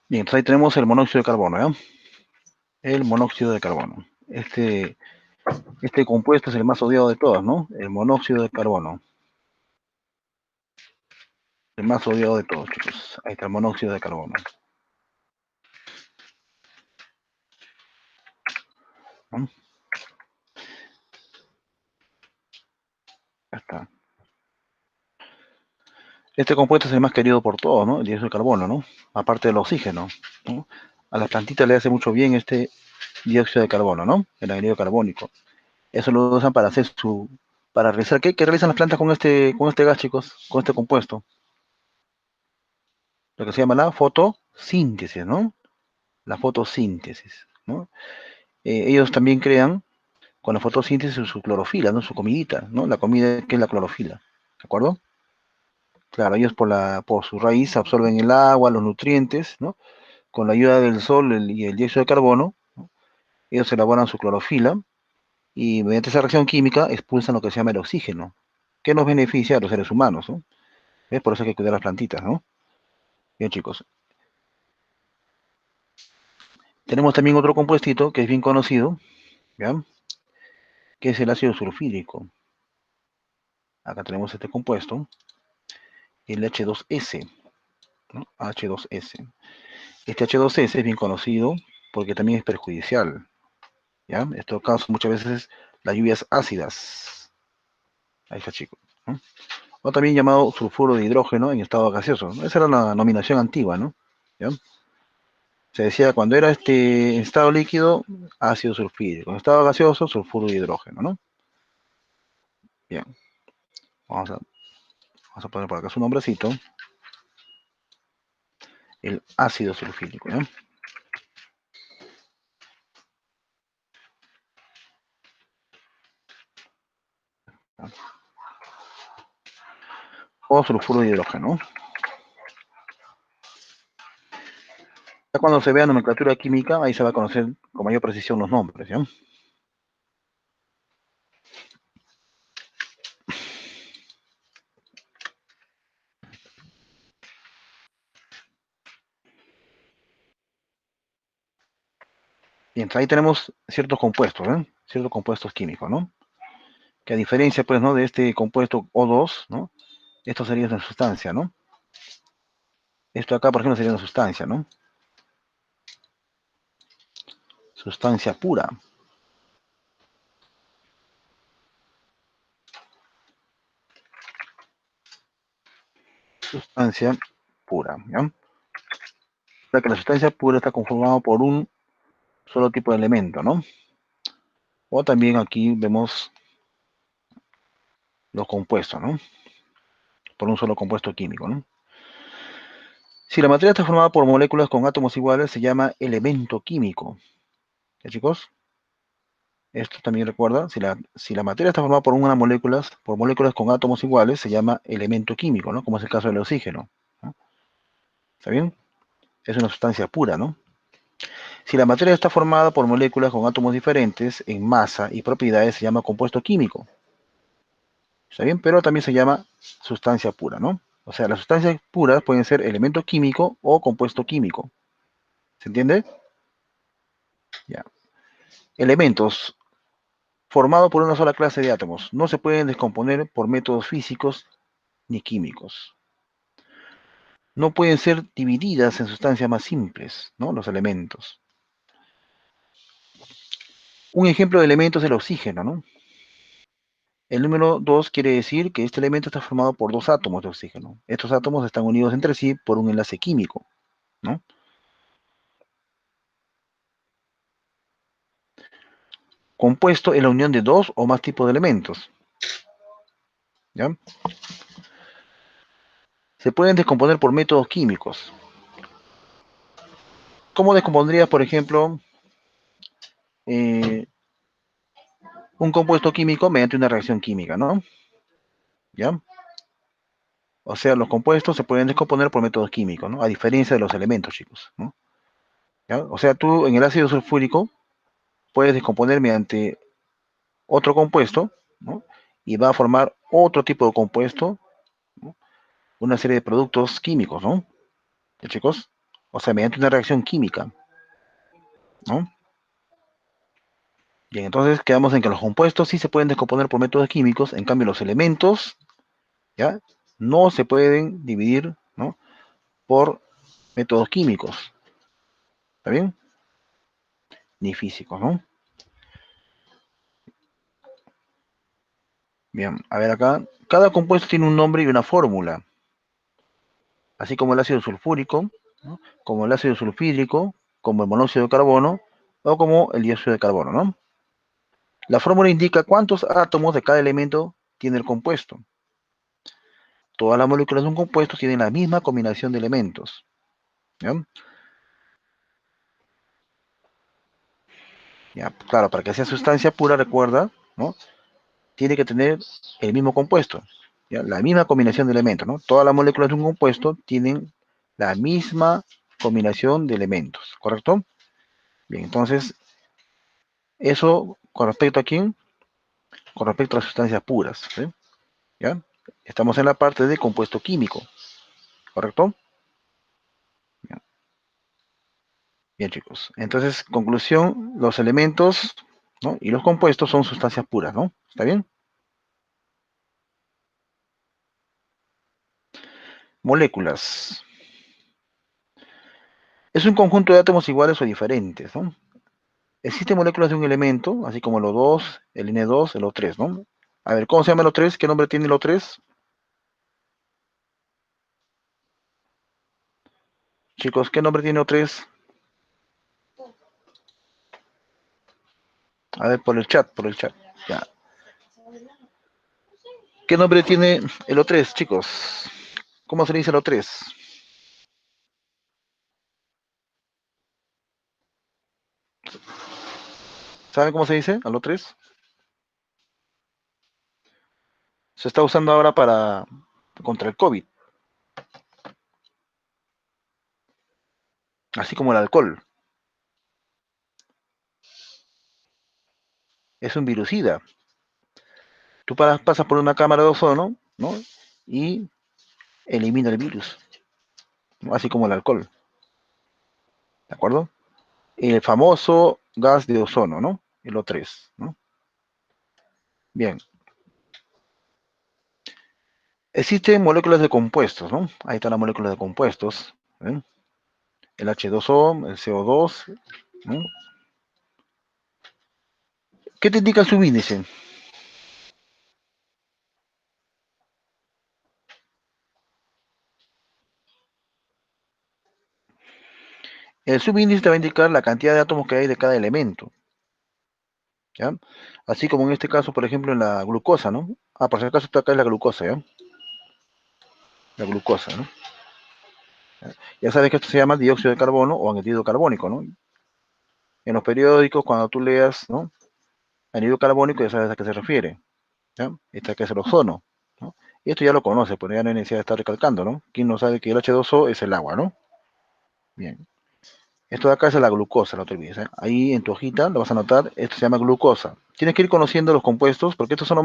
Speaker 1: Bien, entonces ahí tenemos el monóxido de carbono, ¿ya? El monóxido de carbono. Este compuesto es el más odiado de todos, ¿no? El monóxido de carbono. El más odiado de todos, chicos. Ahí está el monóxido de carbono. ¿no? Ya está. Este compuesto es el más querido por todos, ¿no? El dióxido de carbono, ¿no? Aparte del oxígeno, ¿no? A las plantitas le hace mucho bien este dióxido de carbono, ¿no? El anhídrido carbónico. Eso lo usan para hacer para realizar, ¿qué realizan las plantas con este gas, chicos? Con este compuesto. Lo que se llama la fotosíntesis, ¿no? La fotosíntesis, ¿no? Ellos también crean con la fotosíntesis su clorofila, ¿no? Su comidita, ¿no? La comida que es la clorofila, ¿de acuerdo? Claro, ellos por su raíz absorben el agua, los nutrientes, ¿no? Con la ayuda del sol y el dióxido de carbono, ¿no? Ellos elaboran su clorofila y mediante esa reacción química expulsan lo que se llama el oxígeno, que nos beneficia a los seres humanos, ¿no? ¿Ves? Por eso hay que cuidar las plantitas, ¿no? Bien, chicos. Tenemos también otro compuestito que es bien conocido, ¿ya? Que es el ácido sulfídrico. Acá tenemos este compuesto, el H2S, ¿no? H2S. Este H2S es bien conocido porque también es perjudicial, ¿ya? Esto causa muchas veces las lluvias ácidas. Ahí está, chicos, ¿no? O también llamado sulfuro de hidrógeno en estado gaseoso, ¿no? Esa era la nominación antigua, ¿no? ¿Ya? Se decía cuando era en estado líquido, ácido sulfídrico, en estado gaseoso, sulfuro de hidrógeno, ¿no? Bien, vamos a, vamos a poner por acá su nombrecito, el ácido sulfídrico, ¿ya? O sulfuro de hidrógeno. Ya cuando se vea nomenclatura química, ahí se va a conocer con mayor precisión los nombres, ¿ya? Bien, ahí tenemos ciertos compuestos, ¿eh? Ciertos compuestos químicos, ¿no? Que a diferencia, pues, ¿no? De este compuesto O2, ¿no? Esto sería una sustancia, ¿no? Esto acá, por ejemplo, sería una sustancia, ¿no? Sustancia pura. Sustancia pura, ¿ya? O sea que la sustancia pura está conformada por un solo tipo de elemento, ¿no? O también aquí vemos los compuestos, ¿no? Por un solo compuesto químico, ¿no? Si la materia está formada por moléculas con átomos iguales, se llama elemento químico. ¿Ya, chicos? Esto también recuerda, si la materia está formada por moléculas con átomos iguales, se llama elemento químico, ¿no? Como es el caso del oxígeno, ¿no? ¿Está bien? Es una sustancia pura, ¿no? Si la materia está formada por moléculas con átomos diferentes en masa y propiedades, se llama compuesto químico. ¿Está bien? Pero también se llama sustancia pura, ¿no? O sea, las sustancias puras pueden ser elemento químico o compuesto químico. ¿Se entiende? Ya. Elementos formados por una sola clase de átomos. No se pueden descomponer por métodos físicos ni químicos. No pueden ser divididas en sustancias más simples, ¿no? Los elementos. Un ejemplo de elemento es el oxígeno, ¿no? El número 2 quiere decir que este elemento está formado por dos átomos de oxígeno. Estos átomos están unidos entre sí por un enlace químico, ¿no? Compuesto es la unión de dos o más tipos de elementos, ¿ya? Se pueden descomponer por métodos químicos. ¿Cómo descompondrías, por ejemplo, eh, un compuesto químico mediante una reacción química, ¿no? ¿Ya? O sea, los compuestos se pueden descomponer por métodos químicos, ¿no? A diferencia de los elementos, chicos, ¿no? ¿Ya? O sea, tú en el ácido sulfúrico puedes descomponer mediante otro compuesto, ¿no? Y va a formar otro tipo de compuesto, ¿no? Una serie de productos químicos, ¿no? ¿Ya, chicos? O sea, mediante una reacción química, ¿no? Bien, entonces quedamos en que los compuestos sí se pueden descomponer por métodos químicos, en cambio los elementos, ¿ya? No se pueden dividir, ¿no? Por métodos químicos, ¿está bien? Ni físicos, ¿no? Bien, a ver acá. Cada compuesto tiene un nombre y una fórmula, así como el ácido sulfúrico, ¿no? Como el ácido sulfídrico, como el monóxido de carbono o como el dióxido de carbono, ¿no? La fórmula indica cuántos átomos de cada elemento tiene el compuesto. Todas las moléculas de un compuesto tienen la misma combinación de elementos. ¿Ya? Ya, claro, para que sea sustancia pura, recuerda, ¿no? Tiene que tener el mismo compuesto, ¿ya? La misma combinación de elementos, ¿no? Todas las moléculas de un compuesto tienen la misma combinación de elementos, ¿correcto? Bien, entonces, eso con respecto a quién, con respecto a las sustancias puras, ¿sí? ¿Ya? Estamos en la parte de compuesto químico, ¿correcto? Bien, bien, chicos. Entonces, conclusión, los elementos, ¿no? Y los compuestos son sustancias puras, ¿no? ¿Está bien? Moléculas. Es un conjunto de átomos iguales o diferentes, ¿no? Existen moléculas de un elemento, así como el O2, el N2, el O3, ¿no? A ver, ¿cómo se llama el O3? ¿Qué nombre tiene el O3? Chicos, ¿qué nombre tiene O3? A ver, por el chat, por el chat. Ya. ¿Qué nombre tiene el O3, chicos? ¿Cómo se le dice el O3? ¿Saben cómo se dice al O3? Se está usando ahora para contra el COVID, así como el alcohol. Es un virucida. Tú pasas por una cámara de ozono, ¿no? Y elimina el virus, ¿no? Así como el alcohol, ¿de acuerdo? El famoso gas de ozono, ¿no? El O3, ¿no? Bien. Existen moléculas de compuestos, ¿no? Ahí están las moléculas de compuestos, ¿eh? El H2O, el CO2, ¿no? ¿Qué te indica el subíndice? El subíndice te va a indicar la cantidad de átomos que hay de cada elemento, ¿ya? Así como en este caso, por ejemplo, en la glucosa, ¿no? Ah, por si acaso acá es la glucosa, ¿ya? La glucosa, ¿no? Ya sabes que esto se llama dióxido de carbono o anhídrido carbónico, ¿no? En los periódicos, cuando tú leas, ¿no? Anhídrido carbónico, ya sabes a qué se refiere, ¿ya? Esta que es el ozono, ¿no? Y esto ya lo conoce, pero ya no hay necesidad de estar recalcando, ¿no? ¿Quién no sabe que el H2O es el agua, ¿no? Bien. Esto de acá es la glucosa, no te olvides, ¿eh? Ahí en tu hojita lo vas a anotar, esto se llama glucosa. Tienes que ir conociendo los compuestos porque estos son los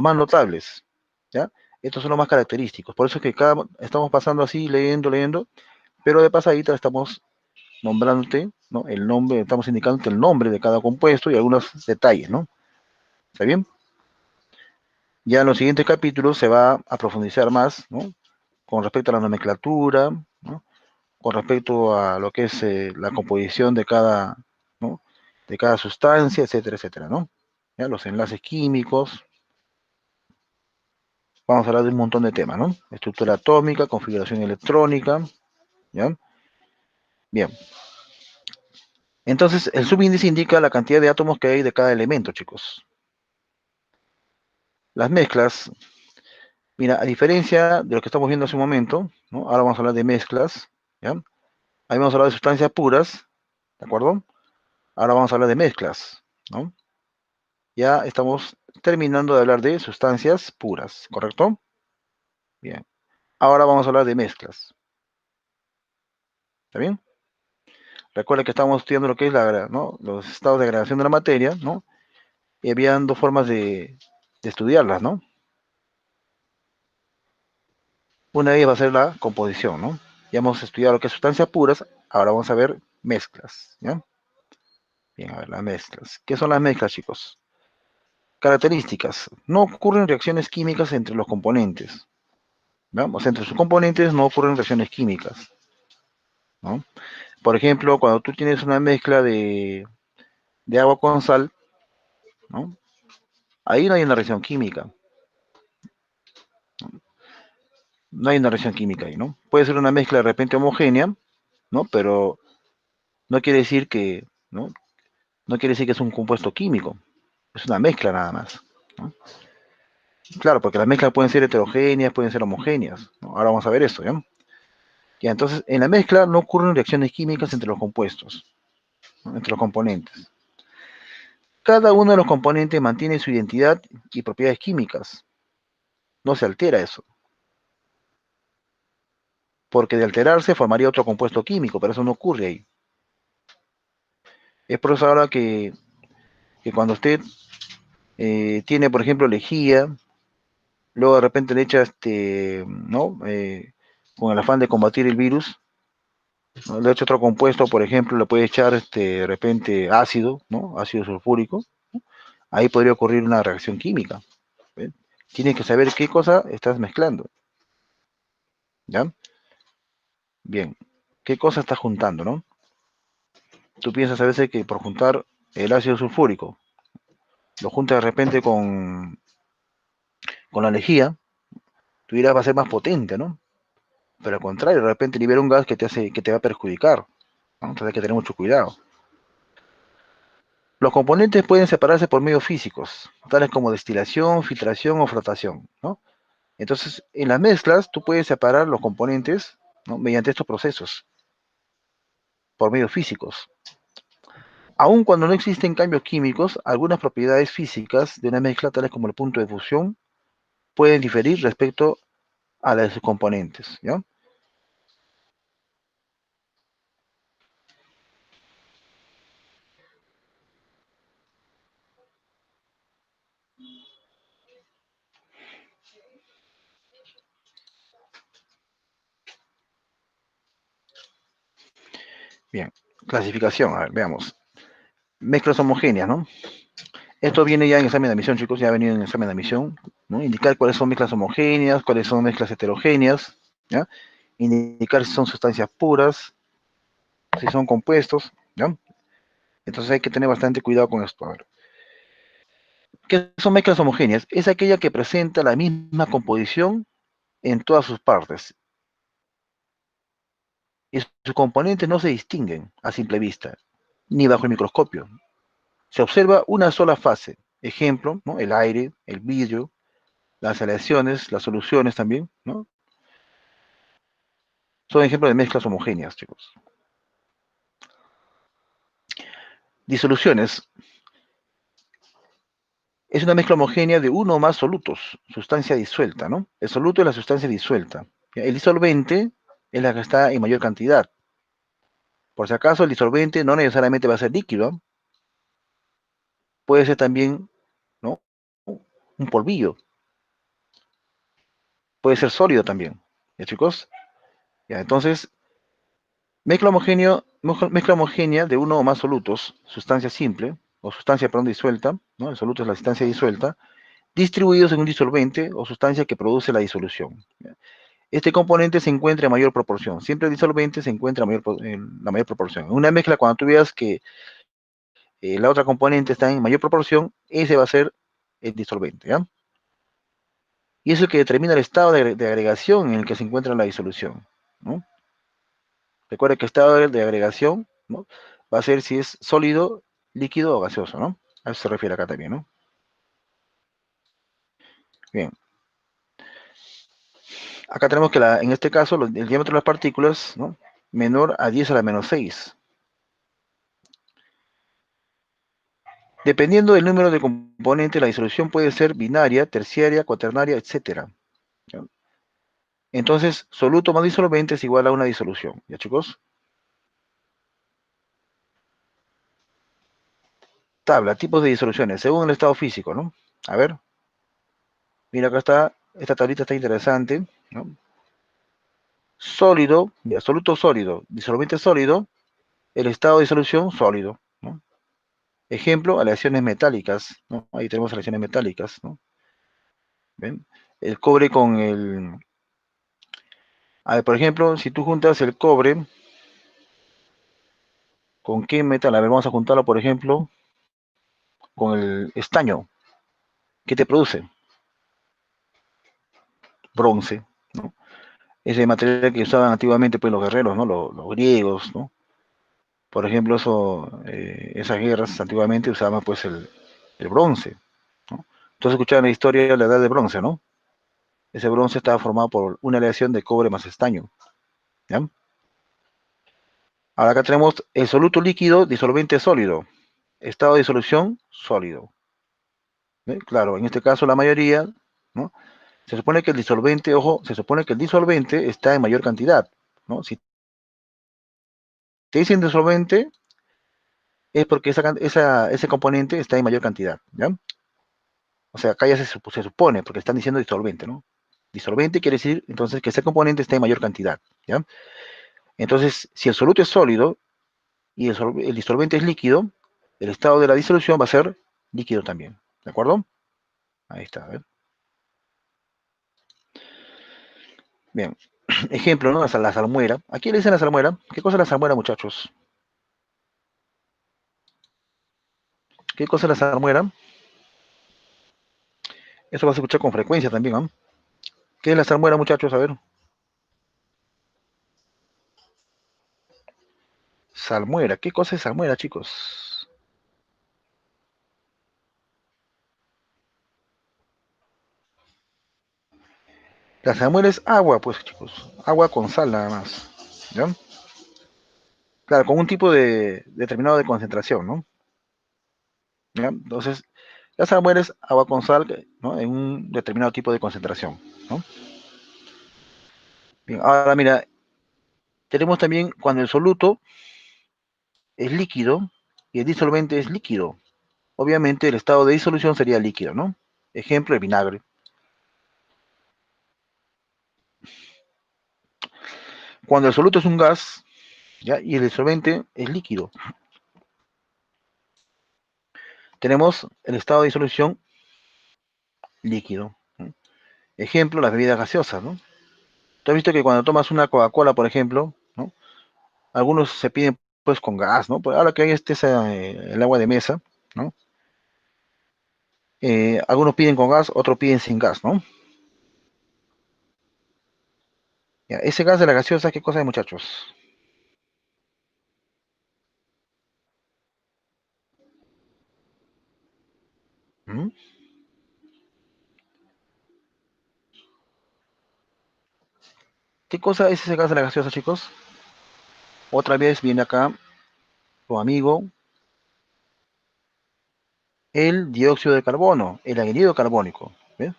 Speaker 1: más notables, ¿ya? Estos son los más característicos. Por eso es que estamos pasando así, leyendo, leyendo, pero de pasadita estamos nombrándote, ¿no? El nombre, estamos indicándote el nombre de cada compuesto y algunos detalles, ¿no? ¿Está bien? Ya en los siguientes capítulos se va a profundizar más, ¿no? Con respecto a la nomenclatura, ¿no? Con respecto a lo que es la composición de cada, ¿no? De cada sustancia, etcétera, etcétera, ¿no? ¿Ya? Los enlaces químicos, vamos a hablar de un montón de temas, ¿no? Estructura atómica, configuración electrónica, ¿ya? Bien. Entonces, el subíndice indica la cantidad de átomos que hay de cada elemento, chicos. Las mezclas, mira, a diferencia de lo que estamos viendo hace un momento, ¿no? Ahora vamos a hablar de mezclas, ¿ya? Ahí vamos a hablar de sustancias puras, ¿de acuerdo? Ahora vamos a hablar de mezclas, ¿no? Ya estamos terminando de hablar de sustancias puras, ¿correcto? Bien. Ahora vamos a hablar de mezclas, ¿está bien? Recuerda que estamos estudiando lo que es ¿no? Los estados de degradación de la materia, ¿no? Y habían dos formas de estudiarlas, ¿no? Una de ellas va a ser la composición, ¿no? Ya hemos estudiado lo que es sustancias puras, ahora vamos a ver mezclas, ¿ya? Bien, a ver, las mezclas. ¿Qué son las mezclas, chicos? Características. No ocurren reacciones químicas entre los componentes, ¿no? O sea, entre sus componentes no ocurren reacciones químicas, ¿no? Por ejemplo, cuando tú tienes una mezcla de agua con sal, ¿no? Ahí no hay una reacción química. No hay una reacción química ahí, ¿no? Puede ser una mezcla de repente homogénea, ¿no? Pero no quiere decir que, ¿no? No quiere decir que es un compuesto químico. Es una mezcla nada más, ¿no? Claro, porque las mezclas pueden ser heterogéneas, pueden ser homogéneas, ¿no? Ahora vamos a ver eso, ¿ya? Ya, entonces, en la mezcla no ocurren reacciones químicas entre los compuestos, ¿no? Entre los componentes. Cada uno de los componentes mantiene su identidad y propiedades químicas. No se altera eso, porque de alterarse formaría otro compuesto químico, pero eso no ocurre ahí. Es por eso ahora que cuando usted tiene, por ejemplo, lejía, luego de repente le echa, ¿no? Con el afán de combatir el virus, ¿no? Le echa otro compuesto, por ejemplo, le puede echar, de repente, ácido, ¿no? Ácido sulfúrico. Ahí podría ocurrir una reacción química. ¿Ven? Tienes que saber qué cosa estás mezclando, ¿ya? Bien, ¿qué cosa estás juntando, no? Tú piensas a veces que por juntar el ácido sulfúrico, lo juntas de repente con la lejía, tu ira va a ser más potente, ¿no? Pero al contrario, de repente libera un gas que te va a perjudicar, ¿no? Entonces hay que tener mucho cuidado. Los componentes pueden separarse por medios físicos, tales como destilación, filtración o flotación, ¿no? Entonces, en las mezclas, tú puedes separar los componentes, ¿no? Mediante estos procesos, por medios físicos. Aun cuando no existen cambios químicos, algunas propiedades físicas de una mezcla, tales como el punto de fusión, pueden diferir respecto a las de sus componentes, ¿ya? Bien, clasificación, a ver, veamos. Mezclas homogéneas, ¿no? Esto viene ya en examen de admisión, chicos, ya ha venido en examen de admisión, ¿no? Indicar cuáles son mezclas homogéneas, cuáles son mezclas heterogéneas, ¿ya? Indicar si son sustancias puras, si son compuestos, ¿ya? Entonces hay que tener bastante cuidado con esto. A ver. ¿Qué son mezclas homogéneas? Es aquella que presenta la misma composición en todas sus partes y sus componentes no se distinguen a simple vista, ni bajo el microscopio. Se observa una sola fase. Ejemplo, ¿no? El aire, el vidrio, las aleaciones, las soluciones también, ¿no? Son ejemplos de mezclas homogéneas, chicos. Disoluciones. Es una mezcla homogénea de uno o más solutos, sustancia disuelta, ¿no? El soluto es la sustancia disuelta. El disolvente es la que está en mayor cantidad. Por si acaso, el disolvente no necesariamente va a ser líquido, puede ser también, ¿no? Un polvillo, puede ser sólido también. ¿Ya, chicos? Ya, entonces, mezcla homogénea de uno o más solutos, sustancia simple, o sustancia, perdón, disuelta, ¿no? El soluto es la sustancia disuelta, distribuidos en un disolvente o sustancia que produce la disolución. Este componente se encuentra en mayor proporción. Siempre el disolvente se encuentra en la mayor proporción. En una mezcla, cuando tú veas que la otra componente está en mayor proporción, ese va a ser el disolvente, ¿ya? Y es el que determina el estado de agregación en el que se encuentra la disolución, ¿no? Recuerda que el estado de agregación, ¿no? Va a ser si es sólido, líquido o gaseoso, ¿no? A eso se refiere acá también, ¿no? Bien. Acá tenemos que en este caso el diámetro de las partículas, ¿no? Menor a 10 a la menos 6. Dependiendo del número de componentes, la disolución puede ser binaria, terciaria, cuaternaria, etcétera. ¿Ya? Entonces, soluto más disolvente es igual a una disolución. ¿Ya, chicos? Tabla, tipos de disoluciones, según el estado físico, ¿no? A ver, mira, acá está, esta tablita está interesante, ¿no? Sólido, absoluto sólido, disolvente sólido, el estado de disolución sólido, ¿no? Ejemplo, aleaciones metálicas, ¿no? Ahí tenemos aleaciones metálicas, ¿no? ¿Ven? El cobre con el... A ver, por ejemplo, si tú juntas el cobre, ¿con qué metal? A ver, vamos a juntarlo, por ejemplo, con el estaño. ¿qué te produce? Bronce, ¿no? Ese material que usaban antiguamente pues los guerreros, ¿no? Los griegos, ¿no? Por ejemplo, esas guerras antiguamente usaban pues el bronce, ¿no? Entonces escuchaban la historia de la edad de bronce, ¿no? Ese bronce estaba formado por una aleación de cobre más estaño, ¿ya? Ahora acá tenemos el soluto líquido, disolvente sólido, estado de disolución sólido. ¿Ve? Claro, en este caso la mayoría, ¿no? Se supone que el disolvente, ojo, se supone que el disolvente está en mayor cantidad, ¿no? Si te dicen disolvente, es porque ese componente está en mayor cantidad, ¿ya? O sea, acá ya se supone, porque están diciendo disolvente, ¿no? Disolvente quiere decir, entonces, que ese componente está en mayor cantidad, ¿ya? Entonces, si el soluto es sólido y el disolvente es líquido, el estado de la disolución va a ser líquido también, ¿de acuerdo? Ahí está, a ver. Bien, ejemplo, ¿no? La salmuera. ¿A quién le dicen la salmuera? ¿Qué cosa es la salmuera, muchachos? ¿Qué cosa es la salmuera? Eso vas a escuchar con frecuencia también, ¿no? ¿Qué es la salmuera, muchachos? A ver. Salmuera. ¿Qué cosa es salmuera, chicos? La salmuera es agua, pues, chicos. Agua con sal nada más. ¿Ya? Claro, con un tipo de determinado de concentración, ¿no? ¿Ya? Entonces, la salmuera es agua con sal, ¿no? En un determinado tipo de concentración, ¿no? Bien, ahora mira, tenemos también cuando el soluto es líquido y el disolvente es líquido. Obviamente el estado de disolución sería líquido, ¿no? Ejemplo, el vinagre. Cuando el soluto es un gas, ¿ya? Y el disolvente es líquido, tenemos el estado de disolución líquido, ¿no? Ejemplo, las bebidas gaseosas, ¿no? Tú has visto que cuando tomas una Coca-Cola, por ejemplo, ¿no? Algunos se piden pues con gas, ¿no? Pues ahora que hay el agua de mesa, ¿no? Algunos piden con gas, otros piden sin gas, ¿no? Ya, ese gas de la gaseosa, ¿qué cosa es, muchachos? ¿Mm? ¿Qué cosa es ese gas de la gaseosa, chicos? Otra vez viene acá tu amigo, el dióxido de carbono, el anhídrido carbónico, ¿ves?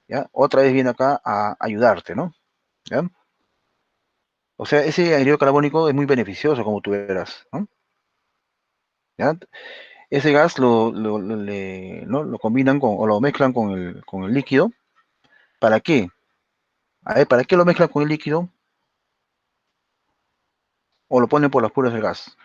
Speaker 1: ¿Ya? Otra vez viene acá a ayudarte, ¿no? ¿Ya? O sea, ese anhídrido carbónico es muy beneficioso, como tú verás, ¿no? ¿Ya? Ese gas ¿no? Lo combinan o lo mezclan con el líquido. ¿Para qué? A ver, ¿para qué lo mezclan con el líquido? O lo ponen por las puras del gas.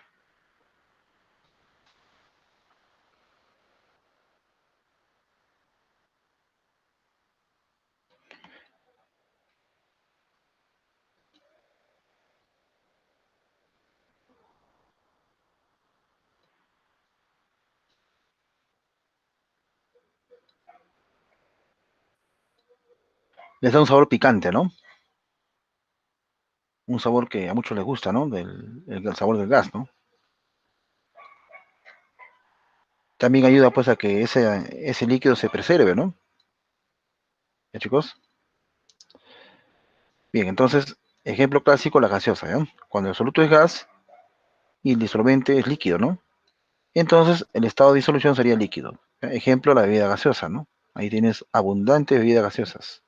Speaker 1: Les da un sabor picante, ¿no? Un sabor que a muchos les gusta, ¿no? El sabor del gas, ¿no? También ayuda pues a que ese líquido se preserve, ¿no? ¿Ya, chicos? Bien, entonces, ejemplo clásico, la gaseosa, ¿ya? Cuando el soluto es gas y el disolvente es líquido, ¿no? Entonces, el estado de disolución sería líquido. ¿Ya? Ejemplo, la bebida gaseosa, ¿no? Ahí tienes abundantes bebidas gaseosas.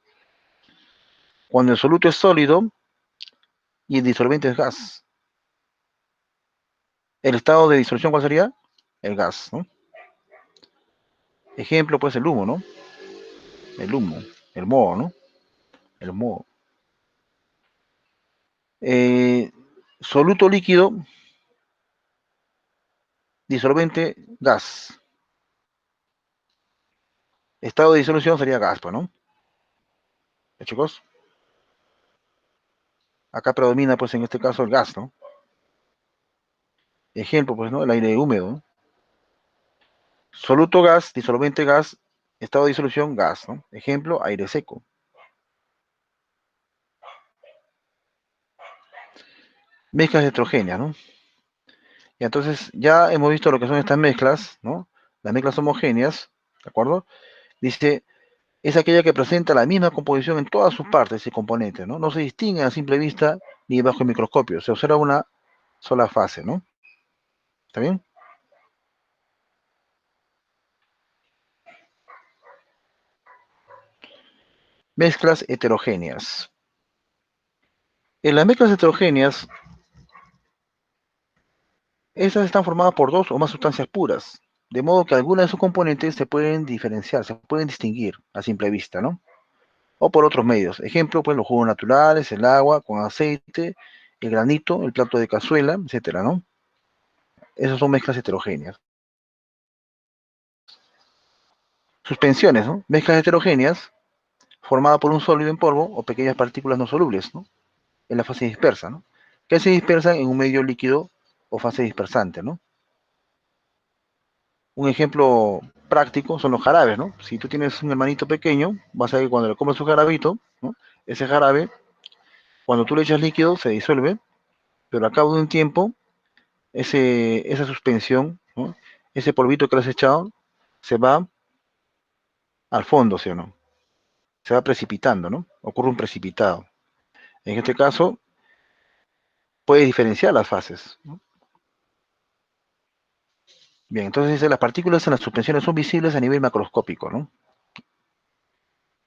Speaker 1: Cuando el soluto es sólido y el disolvente es gas, el estado de disolución, ¿cuál sería? El gas, ¿no? Ejemplo, pues el humo, ¿no? El humo, el moho, ¿no? El moho. Eh, Soluto líquido, disolvente, gas. Estado de disolución sería gas, pues, ¿no? ¿Ya, chicos? Acá predomina, pues, en este caso el gas, ¿no? Ejemplo, pues, ¿no? El aire húmedo, ¿no? Soluto gas, disolvente gas, estado de disolución gas, ¿no? Ejemplo, aire seco. Mezclas heterogéneas, ¿no? Y entonces ya hemos visto lo que son estas mezclas, ¿no? Las mezclas homogéneas, ¿de acuerdo? Dice, es aquella que presenta la misma composición en todas sus partes y componentes, ¿no? No se distingue a simple vista ni bajo el microscopio, se observa una sola fase, ¿no? ¿Está bien? Mezclas heterogéneas. En las mezclas heterogéneas, estas están formadas por dos o más sustancias puras, de modo que algunas de sus componentes se pueden diferenciar, se pueden distinguir a simple vista, ¿no? O por otros medios. Ejemplo, pues los jugos naturales, el agua con aceite, el granito, el plato de cazuela, etcétera, ¿no? Esas son mezclas heterogéneas. Suspensiones, ¿no? Mezclas heterogéneas formadas por un sólido en polvo o pequeñas partículas no solubles, ¿no? En la fase dispersa, ¿no? Que se dispersan en un medio líquido o fase dispersante, ¿no? Un ejemplo práctico son los jarabes, ¿no? Si tú tienes un hermanito pequeño, vas a ver que cuando le comes su jarabito, ¿no? Ese jarabe, cuando tú le echas líquido, se disuelve, pero a cabo de un tiempo, esa suspensión, ¿no? Ese polvito que le has echado, se va al fondo, ¿sí o no? Se va precipitando, ¿no? Ocurre un precipitado. En este caso, puede diferenciar las fases, ¿no? Bien, entonces dice, las partículas en las suspensiones son visibles a nivel macroscópico, ¿no?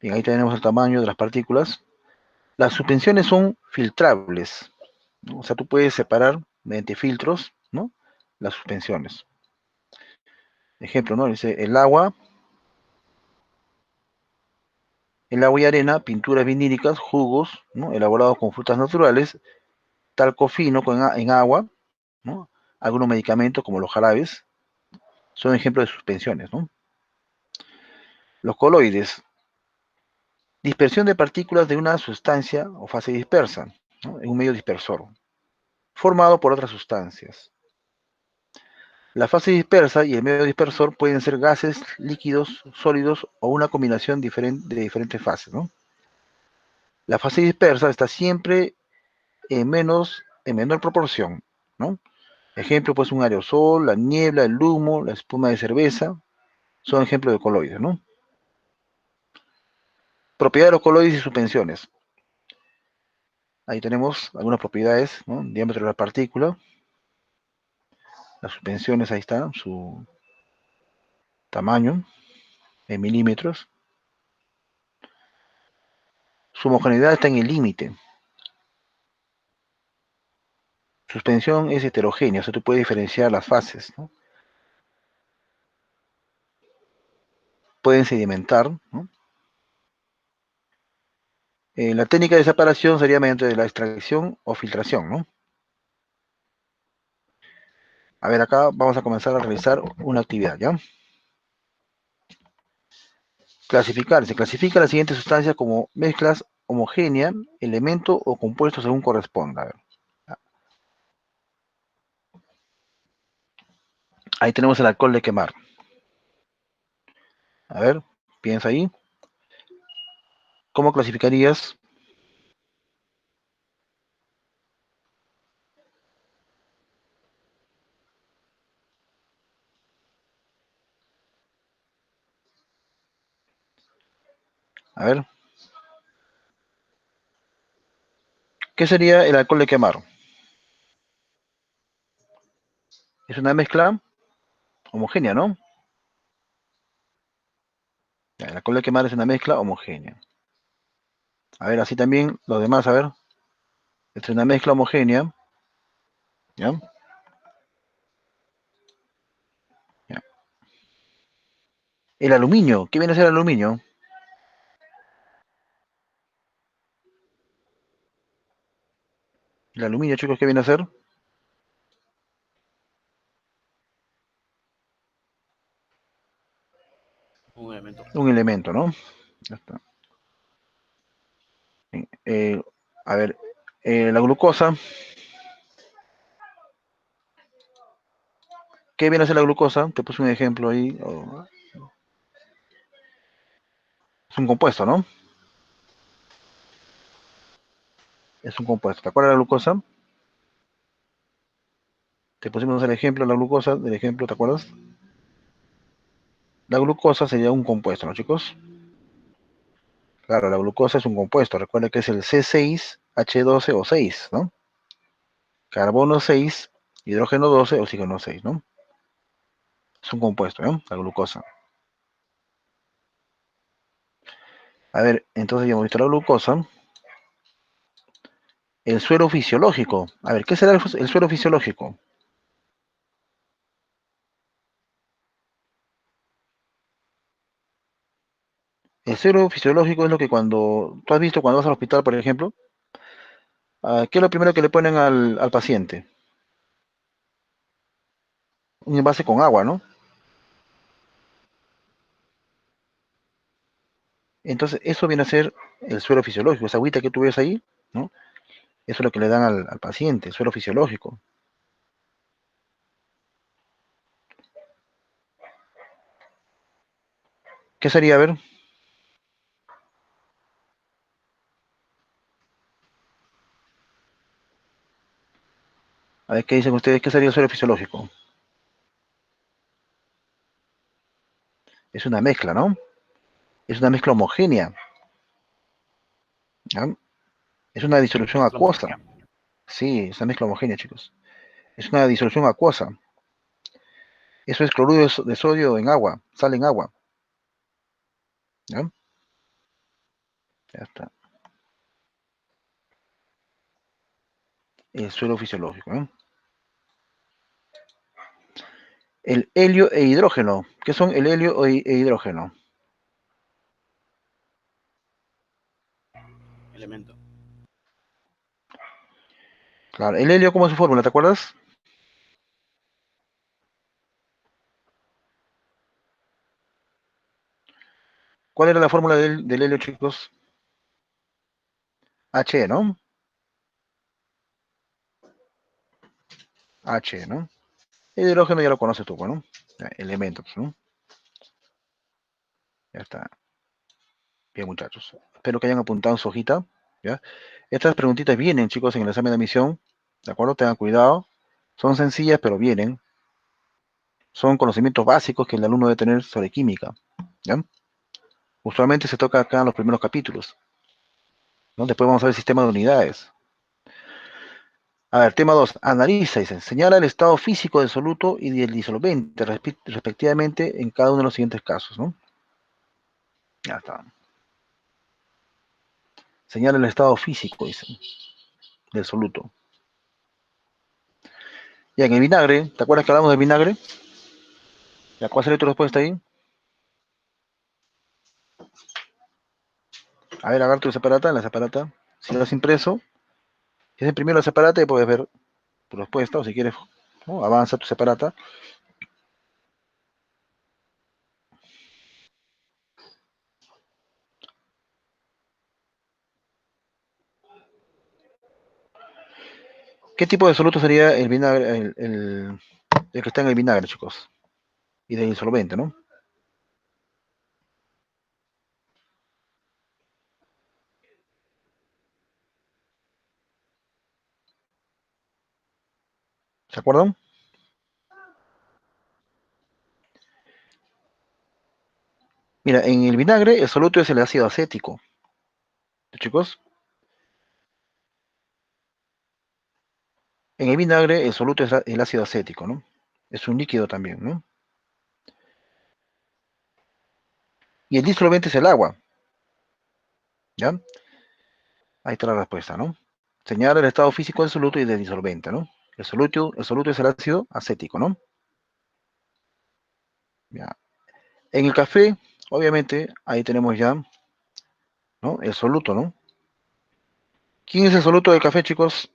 Speaker 1: Bien, ahí tenemos el tamaño de las partículas. Las suspensiones son filtrables, ¿no? O sea, tú puedes separar mediante filtros, ¿no? Las suspensiones. Ejemplo, ¿no? Dice el agua y arena, pinturas vinílicas, jugos, ¿no? Elaborados con frutas naturales, talco fino en agua, ¿no? Algunos medicamentos como los jarabes son ejemplos de suspensiones, ¿no? Los coloides, dispersión de partículas de una sustancia o fase dispersa, ¿no? En un medio dispersor, formado por otras sustancias. La fase dispersa y el medio dispersor pueden ser gases, líquidos, sólidos o una combinación de diferentes fases, ¿no? La fase dispersa está siempre en menor proporción, ¿no? Ejemplo, pues un aerosol, la niebla, el humo, la espuma de cerveza, son ejemplos de coloides, ¿no? Propiedades de los coloides y suspensiones. Ahí tenemos algunas propiedades, ¿no? Diámetro de la partícula, las suspensiones, ahí está, su tamaño en milímetros. Su homogeneidad está en el límite. Suspensión es heterogénea, o sea, tú puedes diferenciar las fases, ¿no? Pueden sedimentar, ¿no? La técnica de separación sería mediante la extracción o filtración, ¿no? A ver, acá vamos a comenzar a realizar una actividad, ¿ya? Clasificar. Se clasifica la siguiente sustancia como mezclas homogéneas, elemento o compuesto según corresponda. A ver. Ahí tenemos el alcohol de quemar. A ver, piensa ahí. ¿Cómo clasificarías? A ver, ¿qué sería el alcohol de quemar? Es una mezcla homogénea, ¿no? Ya, el alcohol de quemar es una mezcla homogénea. A ver, así también los demás, a ver. Es una mezcla homogénea, ¿ya? Ya. El aluminio, ¿qué viene a ser el aluminio? El aluminio, chicos, ¿qué viene a ser?
Speaker 2: Un elemento.
Speaker 1: Un elemento, ¿no? Ya está. Eh, a ver, la glucosa, ¿Qué viene a ser la glucosa? Te puse un ejemplo ahí. Es un compuesto, ¿no? Es un compuesto. ¿Te acuerdas de la glucosa? Te pusimos el ejemplo, la glucosa, del ejemplo, ¿te acuerdas? La glucosa sería un compuesto, ¿no, chicos? Claro, la glucosa es un compuesto. Recuerda que es el C6H12O6, ¿no? Carbono 6, hidrógeno 12, oxígeno 6, ¿no? Es un compuesto, ¿no? La glucosa. A ver, entonces ya hemos visto la glucosa. El suero fisiológico. A ver, ¿qué será el suero fisiológico? El suero fisiológico es lo que cuando, tú has visto cuando vas al hospital, por ejemplo, ¿qué es lo primero que le ponen al paciente? Un envase con agua, ¿no? Entonces, eso viene a ser el suero fisiológico, esa agüita que tú ves ahí, ¿no? Eso es lo que le dan al paciente, suero fisiológico. ¿Qué sería? A ver, ¿qué dicen ustedes? ¿Qué sería el suero fisiológico? Es una mezcla, ¿no? Es una mezcla homogénea, ¿ya? Es una disolución
Speaker 2: Mezcla
Speaker 1: acuosa.
Speaker 2: homogénea.
Speaker 1: Sí, es una mezcla homogénea, chicos. Es una disolución acuosa. Eso es cloruro de sodio en agua, sal en agua, ¿ya? Ya está. El suero fisiológico, ¿no? El helio e hidrógeno. ¿Qué son el helio e hidrógeno?
Speaker 2: Elemento.
Speaker 1: Claro, el helio, ¿cómo es su fórmula? ¿Te acuerdas? ¿Cuál era la fórmula del helio, chicos? H, ¿no? H, ¿no? El hidrógeno ya lo conoces tú, ¿no? Ya, elementos, ¿no? Ya está. Bien, muchachos. Espero que hayan apuntado en su hojita, ¿ya? Estas preguntitas vienen, chicos, en el examen de admisión, ¿de acuerdo? Tengan cuidado. Son sencillas, pero vienen. Son conocimientos básicos que el alumno debe tener sobre química, ¿ya? Usualmente se toca acá en los primeros capítulos, ¿no? Después vamos a ver el sistema de unidades. A ver, tema 2. Analiza, dice. Señala el estado físico del soluto y del disolvente, respectivamente, en cada uno de los siguientes casos, ¿no? Ya está. Señala el estado físico, dice, del soluto. Ya, en el vinagre, ¿te acuerdas que hablamos del vinagre? Ya, ¿cuál sería tu respuesta ahí? A ver, agarra tu separata, en la separata. Si lo has impreso, si has imprimido la separata, y puedes ver tu respuesta, o si quieres, ¿no? Avanza tu separata. ¿Qué tipo de soluto sería el vinagre, el que está en el vinagre, chicos? Y del disolvente, ¿no? ¿Se acuerdan? Mira, en el vinagre el soluto es el ácido acético, chicos. En el vinagre el soluto es el ácido acético, ¿no? Es un líquido también, ¿no? Y el disolvente es el agua, ¿ya? Ahí está la respuesta, ¿no? Señala el estado físico del soluto y del disolvente, ¿no? El soluto es el ácido acético, ¿no? Ya. En el café, obviamente, ahí tenemos ya, ¿no? El soluto, ¿no? ¿Quién es el soluto del café, chicos?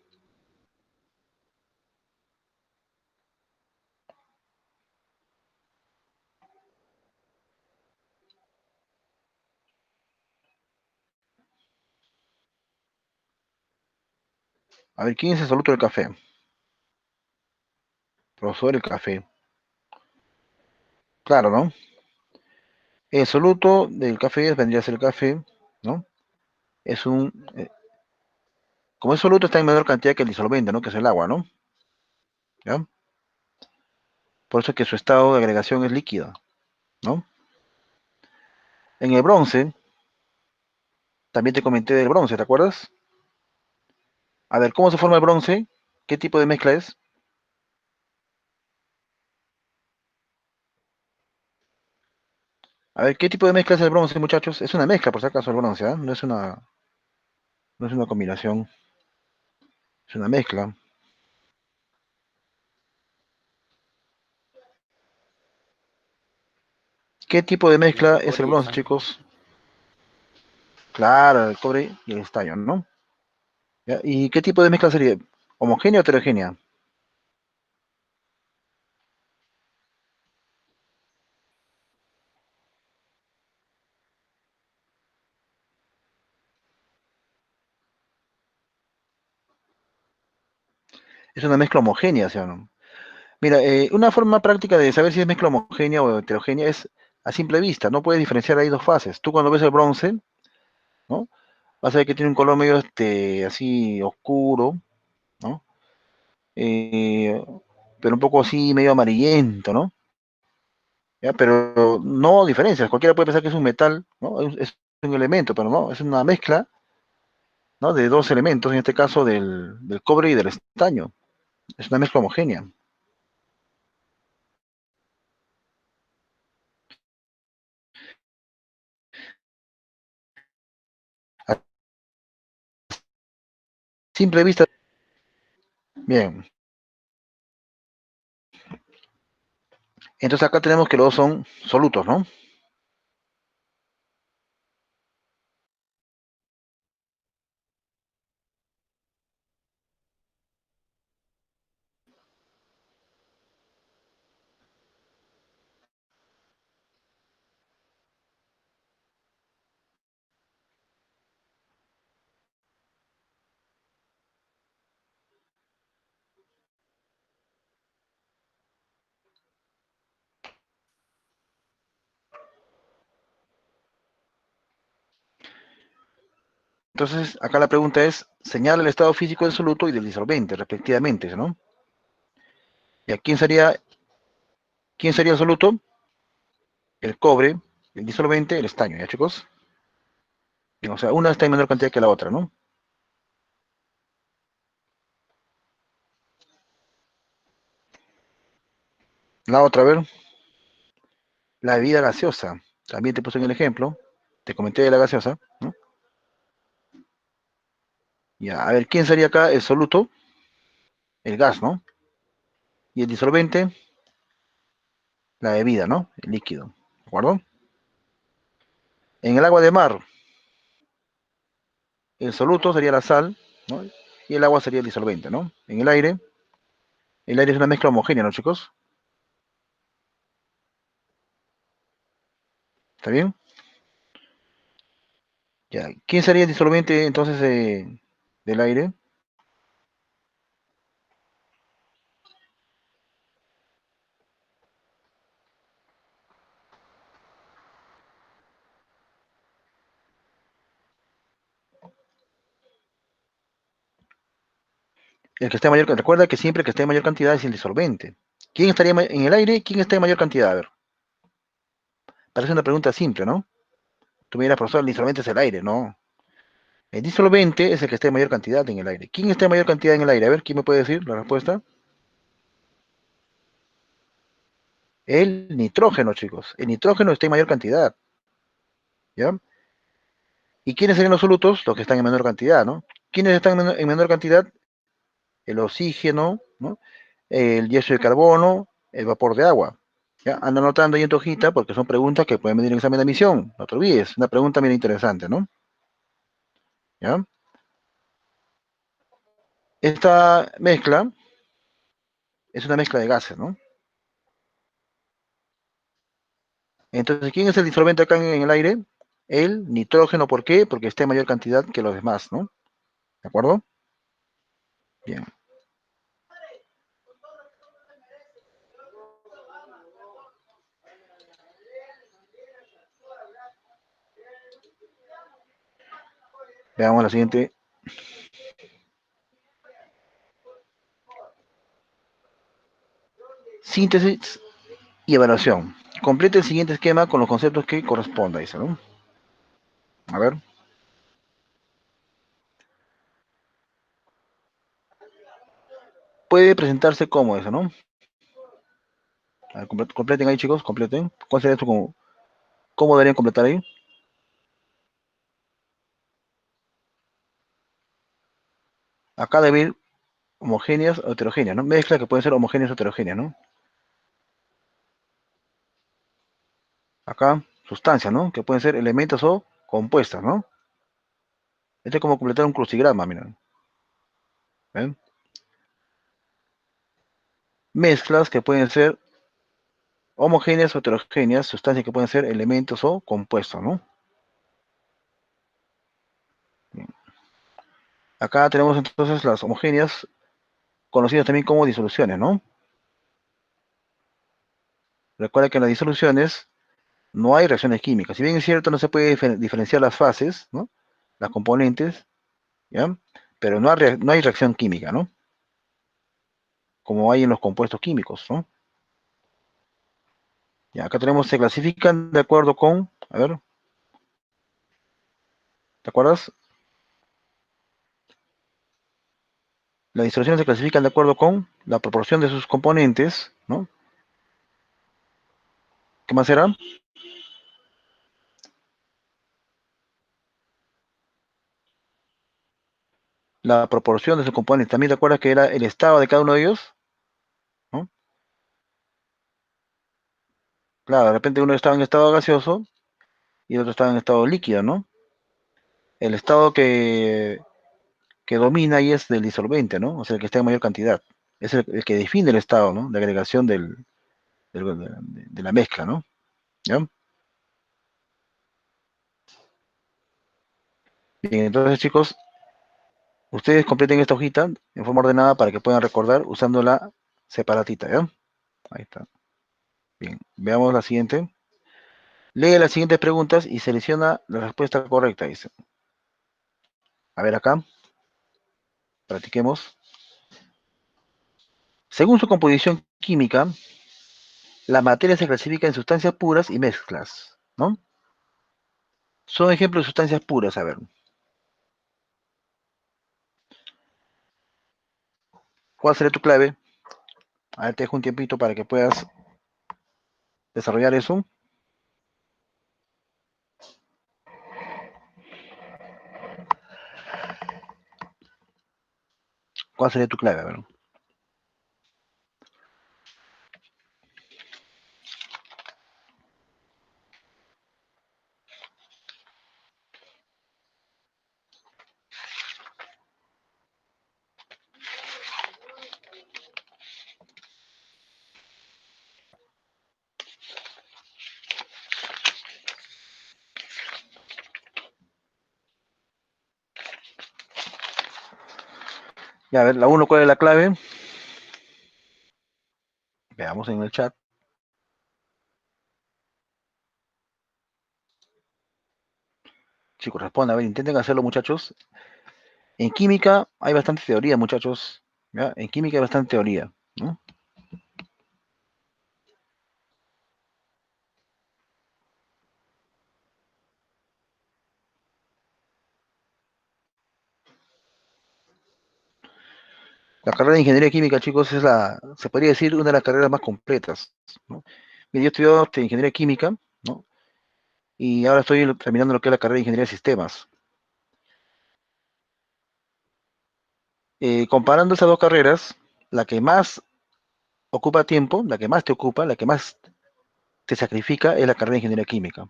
Speaker 1: A ver, ¿quién es el soluto del café? Profesor, el café. Claro, ¿no? El soluto del café vendría a ser el café, ¿no? Es un, como es soluto está en menor cantidad que el disolvente, ¿no? Que es el agua, ¿no? ¿Ya? Por eso es que su estado de agregación es líquido, ¿no? En el bronce, también te comenté del bronce, ¿te acuerdas? A ver, ¿cómo se forma el bronce? ¿Qué tipo de mezcla es? A ver, ¿qué tipo de mezcla es el bronce, muchachos? Es una mezcla, por si acaso, el bronce, ¿ah? No es una combinación, es una mezcla. ¿Qué tipo de mezcla
Speaker 2: Entre
Speaker 1: es
Speaker 2: cobre
Speaker 1: el
Speaker 2: y
Speaker 1: bronce,
Speaker 2: estaño.
Speaker 1: chicos? Claro, el cobre y el estaño, ¿no? ¿Ya? ¿Y qué tipo de mezcla sería? ¿Homogénea o heterogénea? Es una mezcla homogénea, ¿sí o no? Mira, una forma práctica de saber si es mezcla homogénea o heterogénea es a simple vista, no puedes diferenciar ahí dos fases. Tú cuando ves el bronce, ¿no? Vas a ver que tiene un color medio así oscuro, ¿no? Eh, pero un poco así medio amarillento, ¿no? ¿Ya? Pero no diferencias, cualquiera puede pensar que es un metal, ¿no? Es un elemento, pero no, es una mezcla, ¿no? De dos elementos, en este caso del cobre y del estaño. Es una mezcla homogénea. A simple vista, bien. Entonces acá tenemos que los dos son solutos, ¿no? Entonces, acá la pregunta es, señala el estado físico del soluto y del disolvente, respectivamente, ¿no? ¿Y a quién sería el soluto? El cobre, el disolvente, el estaño, ¿ya, chicos? Bien, o sea, una está en menor cantidad que la otra, ¿no? La otra, a ver, la bebida gaseosa. También te puse en el ejemplo, te comenté de la gaseosa, ¿no? Ya, a ver, ¿quién sería acá el soluto? El gas, ¿no? Y el disolvente, la bebida, ¿no? El líquido, ¿de acuerdo? En el agua de mar, el soluto sería la sal, ¿no? Y el agua sería el disolvente, ¿no? En el aire es una mezcla homogénea, ¿no, chicos? ¿Está bien? Ya. ¿Quién sería el disolvente entonces del aire? El que esté en mayor cantidad. Recuerda que siempre el que esté en mayor cantidad es el disolvente. ¿Quién estaría en el aire? ¿Quién está en mayor cantidad? A ver, parece una pregunta simple, ¿no? Tú me dirás, profesor, el disolvente es el aire, no. El disolvente es el que está en mayor cantidad en el aire. ¿Quién está en mayor cantidad en el aire? A ver, ¿quién me puede decir la respuesta? El nitrógeno, chicos. El nitrógeno está en mayor cantidad, ¿ya? ¿Y quiénes serían los solutos? Los que están en menor cantidad, ¿no? ¿Quiénes están en menor cantidad? El oxígeno, ¿no? El dióxido de carbono, el vapor de agua. ¿Ya? Anda anotando ahí en tu hojita porque son preguntas que pueden venir en examen de admisión. No te olvides, una pregunta bien interesante, ¿no? ¿Ya? Esta mezcla es una mezcla de gases, ¿no? Entonces, ¿quién es el disolvente acá en el aire? El nitrógeno, ¿por qué? Porque está en mayor cantidad que los demás, ¿no? ¿De acuerdo? Bien. Veamos la siguiente. Síntesis y evaluación. Complete el siguiente esquema con los conceptos que corresponda, dice, ¿no? A ver. Puede presentarse como eso, ¿no? A ver, completen ahí, chicos, completen. ¿Cuál sería esto? ¿Cómo deberían completar ahí? Acá debe ir homogéneas o heterogéneas, ¿no? Mezcla que pueden ser homogéneas o heterogéneas, ¿no? Acá, sustancias, ¿no? Que pueden ser elementos o compuestas, ¿no? Este es como completar un crucigrama, miren. ¿Ven? Mezclas que pueden ser homogéneas o heterogéneas, sustancias que pueden ser elementos o compuestos, ¿no? Acá tenemos entonces las homogéneas, conocidas también como disoluciones, ¿no? Recuerda que en las disoluciones no hay reacciones químicas. Si bien es cierto, no se puede diferenciar las fases, ¿no? Las componentes, ¿ya? Pero no hay reacción química, ¿no? Como hay en los compuestos químicos, ¿no? Ya, acá tenemos, se clasifican de acuerdo con, a ver, ¿te acuerdas? Las disoluciones se clasifican de acuerdo con la proporción de sus componentes, ¿no? ¿Qué más será? La proporción de sus componentes. ¿También te acuerdas que era el estado de cada uno de ellos? ¿No? Claro, de repente uno estaba en estado gaseoso y el otro estaba en estado líquido, ¿no? El estado que domina ahí es del disolvente, ¿no? O sea, el que está en mayor cantidad. Es el que define el estado, ¿no? De agregación de la mezcla, ¿no? ¿Ya? Bien, entonces, chicos, ustedes completen esta hojita en forma ordenada para que puedan recordar usando la separatita, ¿ya? Ahí está. Bien, veamos la siguiente. Lee las siguientes preguntas y selecciona la respuesta correcta, dice. A ver acá, practiquemos. Según su composición química, la materia se clasifica en sustancias puras y mezclas, ¿no? Son ejemplos de sustancias puras, a ver. ¿Cuál sería tu clave? A ver, te dejo un tiempito para que puedas desarrollar eso. ¿Cuál sería tu clave? A ver. Ya, a ver, la uno, ¿cuál es la clave? Veamos en el chat. Chicos, respondan, a ver, intenten hacerlo, muchachos. En química hay bastante teoría, muchachos. ¿Ya? En química hay bastante teoría, ¿no? La carrera de ingeniería química, chicos, se podría decir, una de las carreras más completas, ¿no? Yo he estudiado ingeniería química, ¿no? Y ahora estoy terminando lo que es la carrera de ingeniería de sistemas. Comparando esas dos carreras, la que más ocupa tiempo, la que más te ocupa, la que más te sacrifica es la carrera de ingeniería química.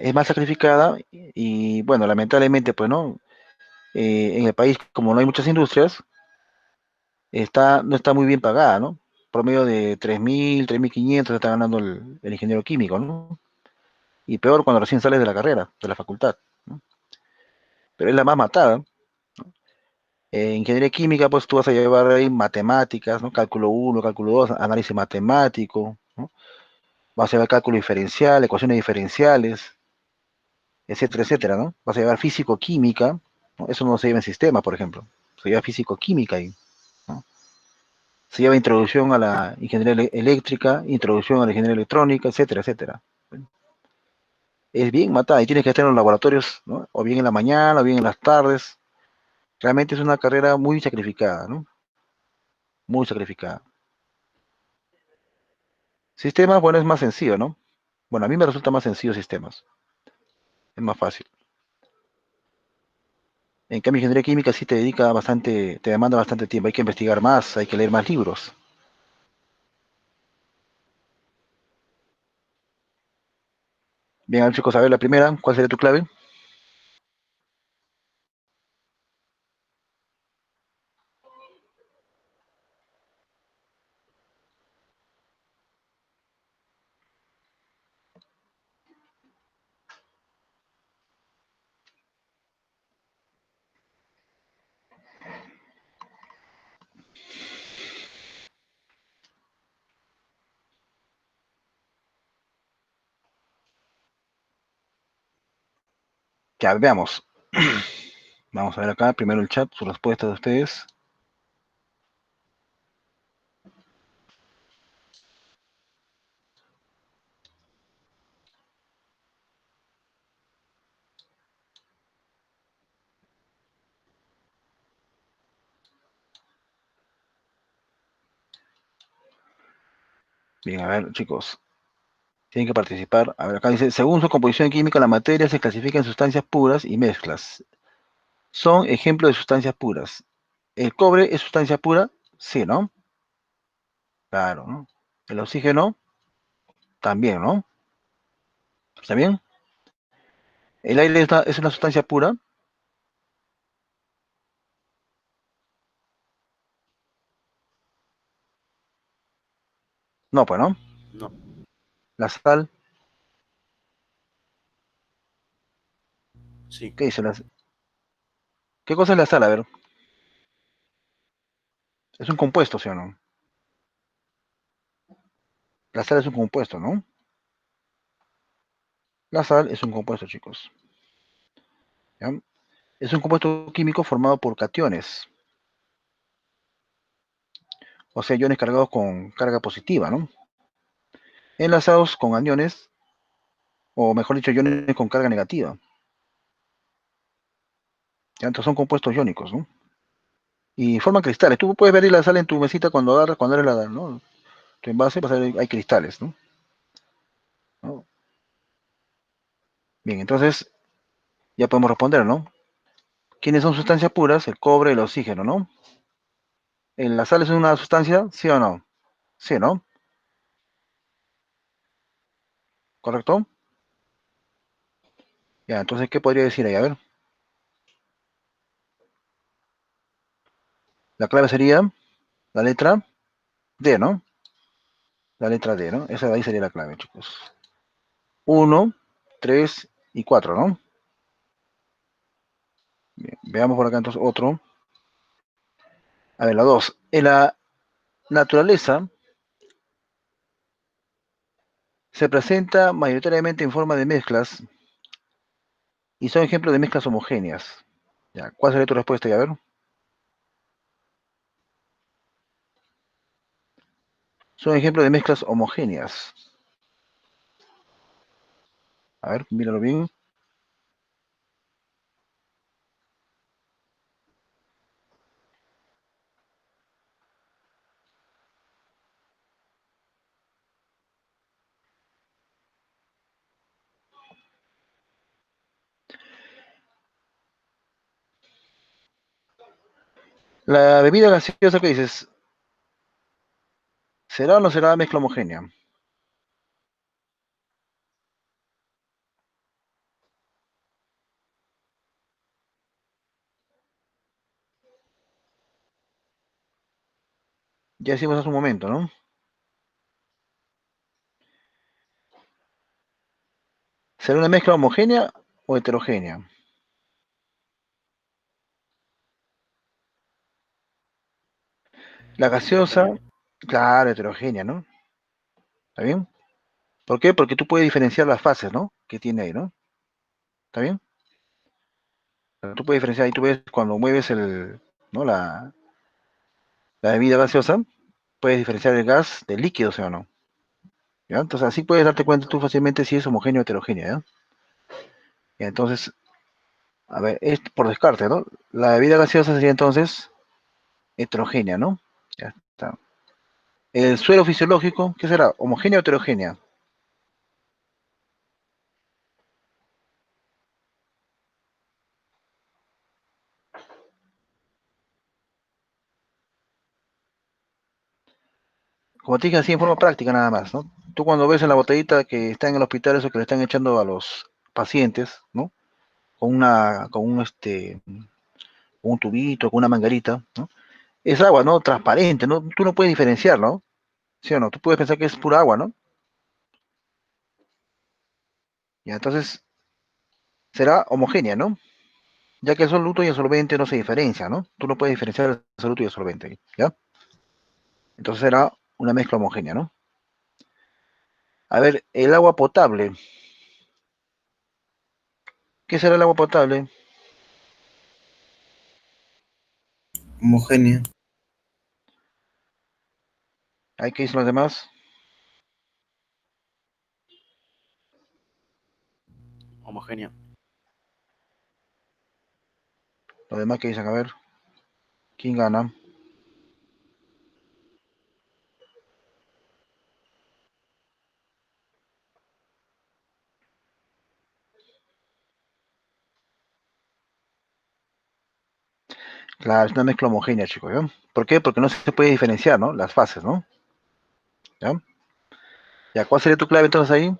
Speaker 1: Es más sacrificada y, bueno, lamentablemente, pues, ¿no? En el país, como no hay muchas industrias, no está muy bien pagada, ¿no? Promedio de 3.500 está ganando el ingeniero químico, ¿no? Y peor cuando recién sales de la carrera, de la facultad, ¿no? Pero es la más matada. Ingeniería química, pues tú vas a llevar ahí matemáticas, ¿no? Cálculo uno, cálculo 2, análisis matemático, ¿no? Vas a llevar cálculo diferencial, ecuaciones diferenciales, etcétera, etcétera, ¿no? Vas a llevar físico-química, ¿no? Eso no se lleva en sistema, por ejemplo. Se lleva físico-química ahí, ¿no? Se lleva introducción a la ingeniería eléctrica, introducción a la ingeniería electrónica, etcétera, etcétera. Es bien matada y tienes que estar en los laboratorios, ¿no? O bien en la mañana, o bien en las tardes. Realmente es una carrera muy sacrificada, ¿no? Muy sacrificada. Sistemas, bueno, es más sencillo, ¿no? Bueno, a mí me resulta más sencillo sistemas. Es más fácil. En cambio, ingeniería química sí te dedica bastante, te demanda bastante tiempo. Hay que investigar más, hay que leer más libros. Bien, a ver, chicos, a ver la primera. ¿Cuál sería tu clave? Ya, veamos. Vamos a ver acá, primero el chat, sus respuestas de ustedes. Bien, a ver, chicos, tienen que participar. A ver, acá dice, según su composición química, la materia se clasifica en sustancias puras y mezclas. Son ejemplos de sustancias puras. ¿El cobre es sustancia pura? Sí, ¿no? Claro, ¿no? El oxígeno, también, ¿no? ¿Está bien? ¿El aire es una sustancia pura? No, pues, ¿no?
Speaker 2: No,
Speaker 1: La sal,
Speaker 2: sí.
Speaker 1: ¿qué dice? ¿Qué cosa es la sal? A ver, es un compuesto, ¿sí o no? La sal es un compuesto, ¿no? La sal es un compuesto, chicos. ¿Ya? Es un compuesto químico formado por cationes, o sea, iones cargados con carga positiva, ¿no? Enlazados con aniones, o mejor dicho, iones con carga negativa. ¿Ya? Entonces son compuestos iónicos, ¿no? Y forman cristales. Tú puedes ver ahí la sal en tu mesita cuando agarras, cuando eres la, ¿no? Tu envase, vas a ver, hay cristales, ¿no? ¿No? Bien, entonces ya podemos responder, ¿no? ¿Quiénes son sustancias puras? El cobre, el oxígeno, ¿no? ¿La sal es una sustancia? ¿Sí o no? Sí, ¿no? ¿Correcto? Ya, entonces, ¿qué podría decir ahí? A ver, la clave sería la letra D, ¿no? La letra D, ¿no? Esa de ahí sería la clave, chicos. Uno, 3 y 4, ¿no? Bien, veamos por acá entonces otro. A ver, la 2. En la naturaleza se presenta mayoritariamente en forma de mezclas y son ejemplos de mezclas homogéneas. Ya, ¿cuál sería tu respuesta? Ya, a ver. Son ejemplos de mezclas homogéneas. A ver, míralo bien. La bebida gaseosa que dices, ¿será o no será mezcla homogénea? Ya decimos hace un momento, ¿no? ¿Será una mezcla homogénea o heterogénea? La gaseosa,
Speaker 2: Heterogénea.
Speaker 1: claro, heterogénea, ¿no? ¿Está bien? ¿Por qué? Porque tú puedes diferenciar las fases, ¿no? Que tiene ahí, ¿no? ¿Está bien? Pero tú puedes diferenciar, ahí tú ves cuando mueves ¿no? la bebida gaseosa, puedes diferenciar el gas del líquido, ¿sí o no? ¿Ya? Entonces así puedes darte cuenta tú fácilmente si es homogéneo o heterogéneo, ¿ya? Y entonces, a ver, es por descarte, ¿no? La bebida gaseosa sería entonces heterogénea, ¿no? Ya está. El suelo fisiológico, ¿qué será? ¿Homogénea o heterogénea? Como te dije así en forma práctica nada más, ¿no? Tú cuando ves en la botellita que está en el hospital eso que le están echando a los pacientes, ¿no? Con un tubito, con una manguerita, ¿no? Es agua, ¿no? Transparente, ¿no? Tú no puedes diferenciar, ¿no? ¿Sí o no? Tú puedes pensar que es pura agua, ¿no? Y entonces será homogénea, ¿no? Ya que el soluto y el solvente no se diferencian, ¿no? Tú no puedes diferenciar el soluto y el solvente, ¿ya? Entonces será una mezcla homogénea, ¿no? A ver, el agua potable. ¿Qué será el agua potable?
Speaker 3: Homogénea.
Speaker 1: ¿Hay que dicen los demás?
Speaker 2: Homogénea.
Speaker 1: Los demás que dicen, a ver, ¿quién gana? Claro, es una mezcla homogénea, chicos, ¿ya? ¿Por qué? Porque no se puede diferenciar, ¿no? Las fases, ¿no? ¿Ya? ¿Ya cuál sería tu clave entonces ahí?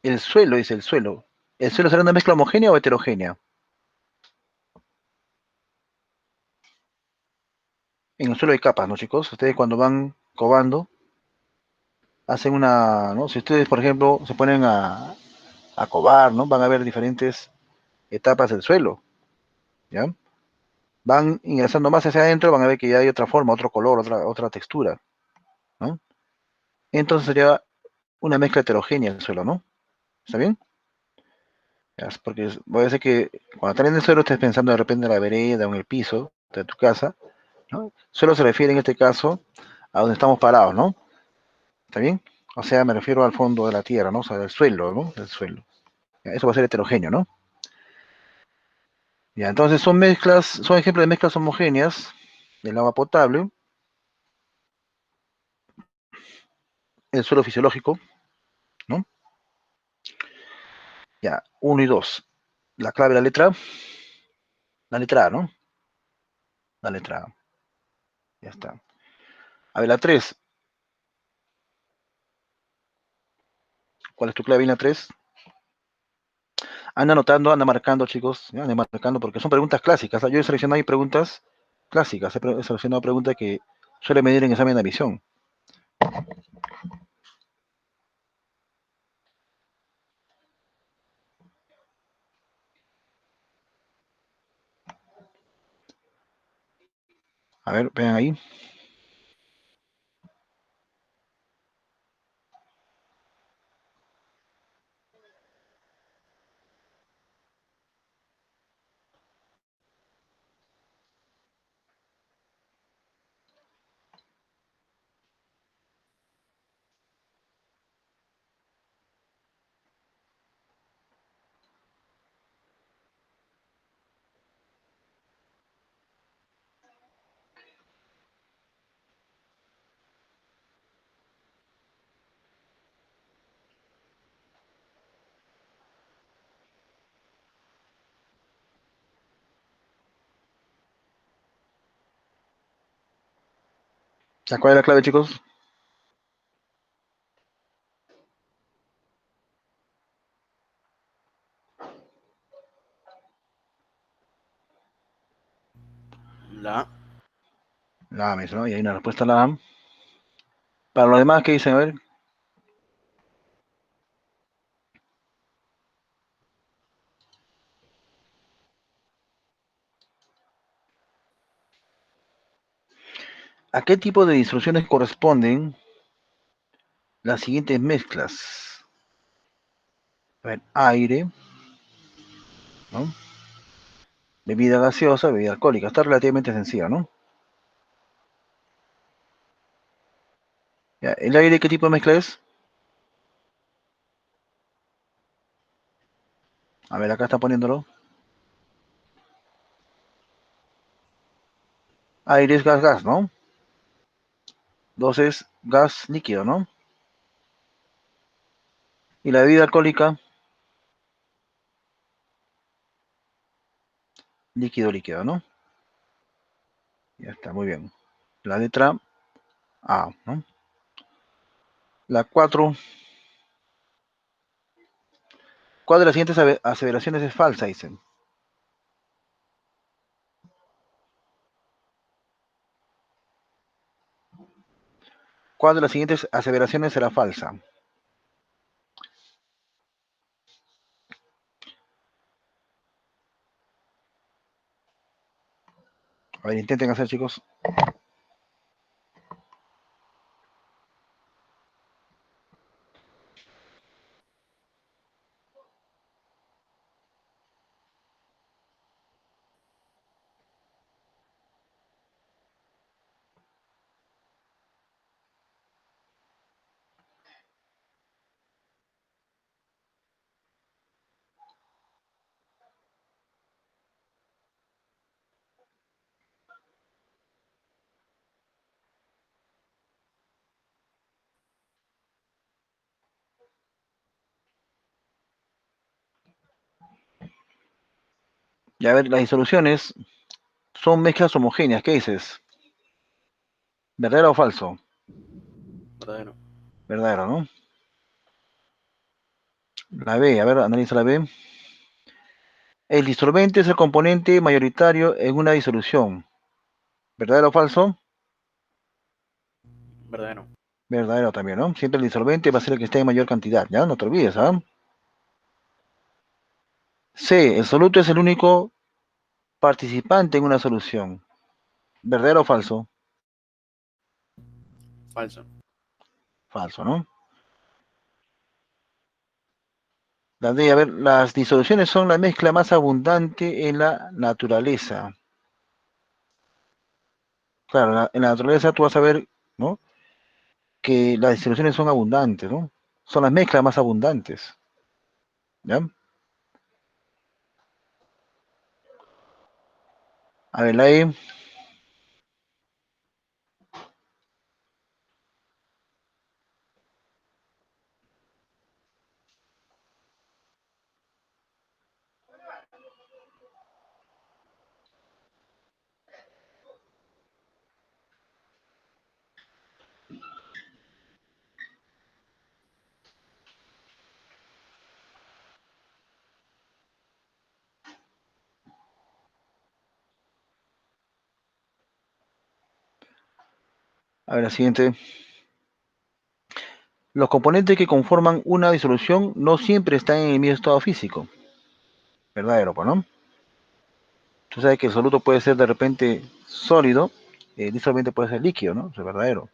Speaker 1: El suelo, dice el suelo. ¿El suelo será una mezcla homogénea o heterogénea? En el suelo hay capas, ¿no, chicos? Ustedes cuando van covando, hacen una, ¿no? Si ustedes, por ejemplo, se ponen a covar, ¿no? Van a ver diferentes etapas del suelo, ¿ya? Van ingresando más hacia adentro, van a ver que ya hay otra forma, otro color, otra textura, ¿no? Entonces sería una mezcla heterogénea el suelo, ¿no? ¿Está bien? Ya, porque puede ser que cuando estás en el suelo estés pensando de repente en la vereda o en el piso de tu casa, ¿no? Suelo se refiere en este caso a donde estamos parados, ¿no? ¿Está bien? O sea, me refiero al fondo de la tierra, ¿no? O sea, del suelo, ¿no? Del suelo. Ya, eso va a ser heterogéneo, ¿no? Ya, entonces son mezclas, son ejemplos de mezclas homogéneas del agua potable, el suelo fisiológico, ¿no? Ya, uno y dos. La clave de la letra A, ¿no? La letra A. Ya está. A ver, la 3. ¿Cuál es tu clave en la 3? Anda anotando, anda marcando, chicos. ¿Ya? Anda marcando porque son preguntas clásicas. ¿Ah? Yo he seleccionado ahí preguntas clásicas. He seleccionado preguntas que suele medir en examen de admisión. A ver, vean ahí. ¿Ya cuál es la clave, chicos?
Speaker 2: La A.
Speaker 1: La A, ¿no? Y hay una respuesta a la A. Para los demás, ¿qué dicen? A ver, ¿a qué tipo de instrucciones corresponden las siguientes mezclas. A ver, aire, ¿no? Bebida gaseosa, bebida alcohólica. Está relativamente sencilla, ¿no? Ya, ¿el aire qué tipo de mezcla es? A ver, acá está poniéndolo. Aire es gas, ¿no? Dos es gas líquido, ¿no? Y la bebida alcohólica, líquido, ¿no? Ya está, muy bien. La letra A, ¿no? La 4. ¿Cuál de las siguientes aseveraciones es falsa? Dicen. ¿Cuál de las siguientes aseveraciones será falsa? A ver, intenten hacer, chicos. Ya a ver, las disoluciones son mezclas homogéneas. ¿Qué dices? ¿Verdadero o falso?
Speaker 2: Verdadero.
Speaker 1: Verdadero, ¿no? La B, a ver, analiza la B. El disolvente es el componente mayoritario en una disolución. ¿Verdadero o falso?
Speaker 2: Verdadero.
Speaker 1: Verdadero también, ¿no? Siempre el disolvente va a ser el que esté en mayor cantidad, ¿ya? No te olvides, ¿ah? C, el soluto es el único participante en una solución. ¿Verdadero o falso?
Speaker 2: Falso.
Speaker 1: Falso, ¿no? La D, a ver, las disoluciones son la mezcla más abundante en la naturaleza. Claro, en la naturaleza tú vas a ver, ¿no? Que las disoluciones son abundantes, ¿no? Son las mezclas más abundantes, ¿ya? A ver, la E, a ver, la siguiente. Los componentes que conforman una disolución no siempre están en el mismo estado físico. Verdadero, pues, ¿no? Tú sabes que el soluto puede ser de repente sólido, disolvente puede ser líquido, ¿no? Eso es verdadero.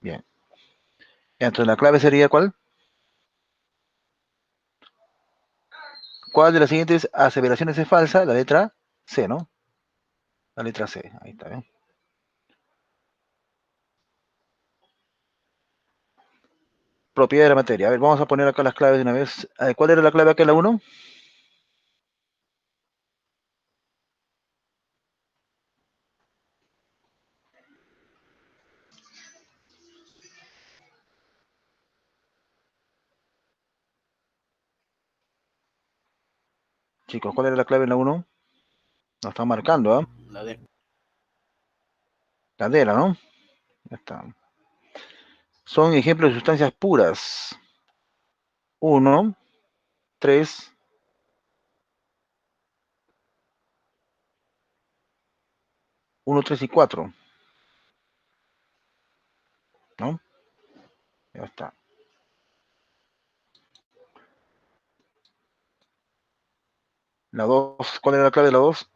Speaker 1: Bien. Entonces la clave sería ¿cuál? ¿Cuál de las siguientes aseveraciones es falsa? La letra C, ¿no? La letra C, ahí está, ¿bien? Propiedad de la materia. A ver, vamos a poner acá las claves de una vez. ¿Cuál era la clave acá en la 1? Chicos, ¿cuál era la clave en la 1? Nos están marcando, ¿ah?
Speaker 2: La D.
Speaker 1: La D, ¿no? Ya está. Son ejemplos de sustancias puras. 1, 3, 1, 3 y 4, ¿no? Ya está. La 2, ¿cuál era la clave de la 2?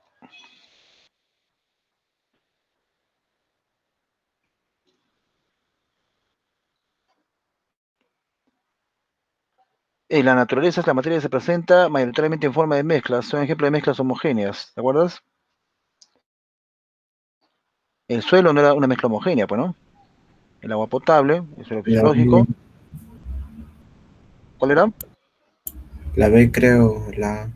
Speaker 1: En la naturaleza, la materia se presenta mayoritariamente en forma de mezclas. Son ejemplos de mezclas homogéneas. ¿De acuerdo? El suelo no era una mezcla homogénea, pues, ¿no? El agua potable, el suelo
Speaker 3: La
Speaker 1: fisiológico.
Speaker 3: B,
Speaker 1: ¿Cuál era?
Speaker 3: la B creo, la-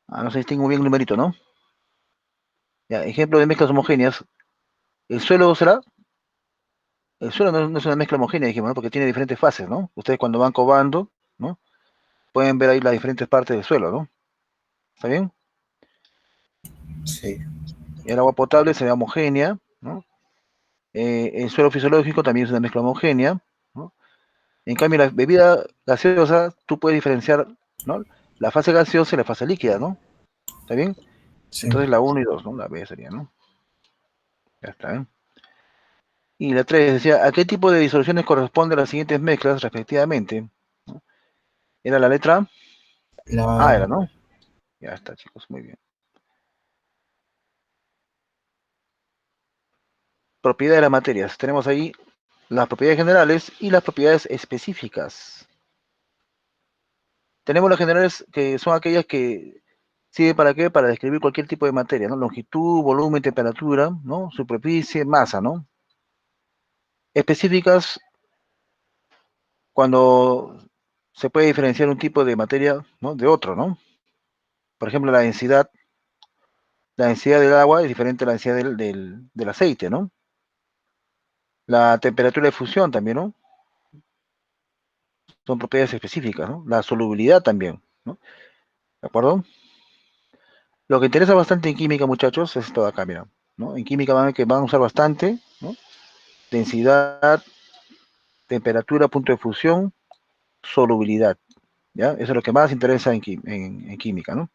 Speaker 1: Ah, no se distingue muy bien el numerito, ¿no? Ya, ejemplo de mezclas homogéneas. El suelo será. El suelo no es una mezcla homogénea, dijimos, ¿no? Porque tiene diferentes fases, ¿no? Ustedes cuando van cavando, ¿no? Pueden ver ahí las diferentes partes del suelo, ¿no? ¿Está bien?
Speaker 3: sí,
Speaker 1: El agua potable será homogénea, ¿no? El suelo fisiológico también es una mezcla homogénea, ¿no? En cambio, la bebida gaseosa, tú puedes diferenciar, ¿no? La fase gaseosa y la fase líquida, ¿no? ¿Está bien?
Speaker 3: sí.
Speaker 1: Entonces la uno y 2, ¿no? La B sería, ¿no? Ya está, ¿eh? Y la 3 decía, ¿a qué tipo de disoluciones corresponden las siguientes mezclas respectivamente? ¿No? Era la letra A,
Speaker 3: La,
Speaker 1: era, ¿no? Ya está, chicos, muy bien. Propiedad de las materias. Tenemos ahí las propiedades generales y las propiedades específicas. Tenemos las generales que son aquellas que sirven para qué, para describir cualquier tipo de materia, ¿no? Longitud, volumen, temperatura, ¿no? Superficie, masa, ¿no? Específicas cuando se puede diferenciar un tipo de materia, ¿no? De otro, ¿no? Por ejemplo, la densidad del agua es diferente a la densidad del aceite, ¿no? La temperatura de fusión también, ¿no? Son propiedades específicas, ¿no? La solubilidad también, ¿no? ¿De acuerdo? Lo que interesa bastante en química, muchachos, es esto de acá, mira, ¿no? En química van a, que van a usar bastante, ¿no? Densidad, temperatura, punto de fusión, solubilidad, ¿ya? Eso es lo que más interesa en química, ¿no?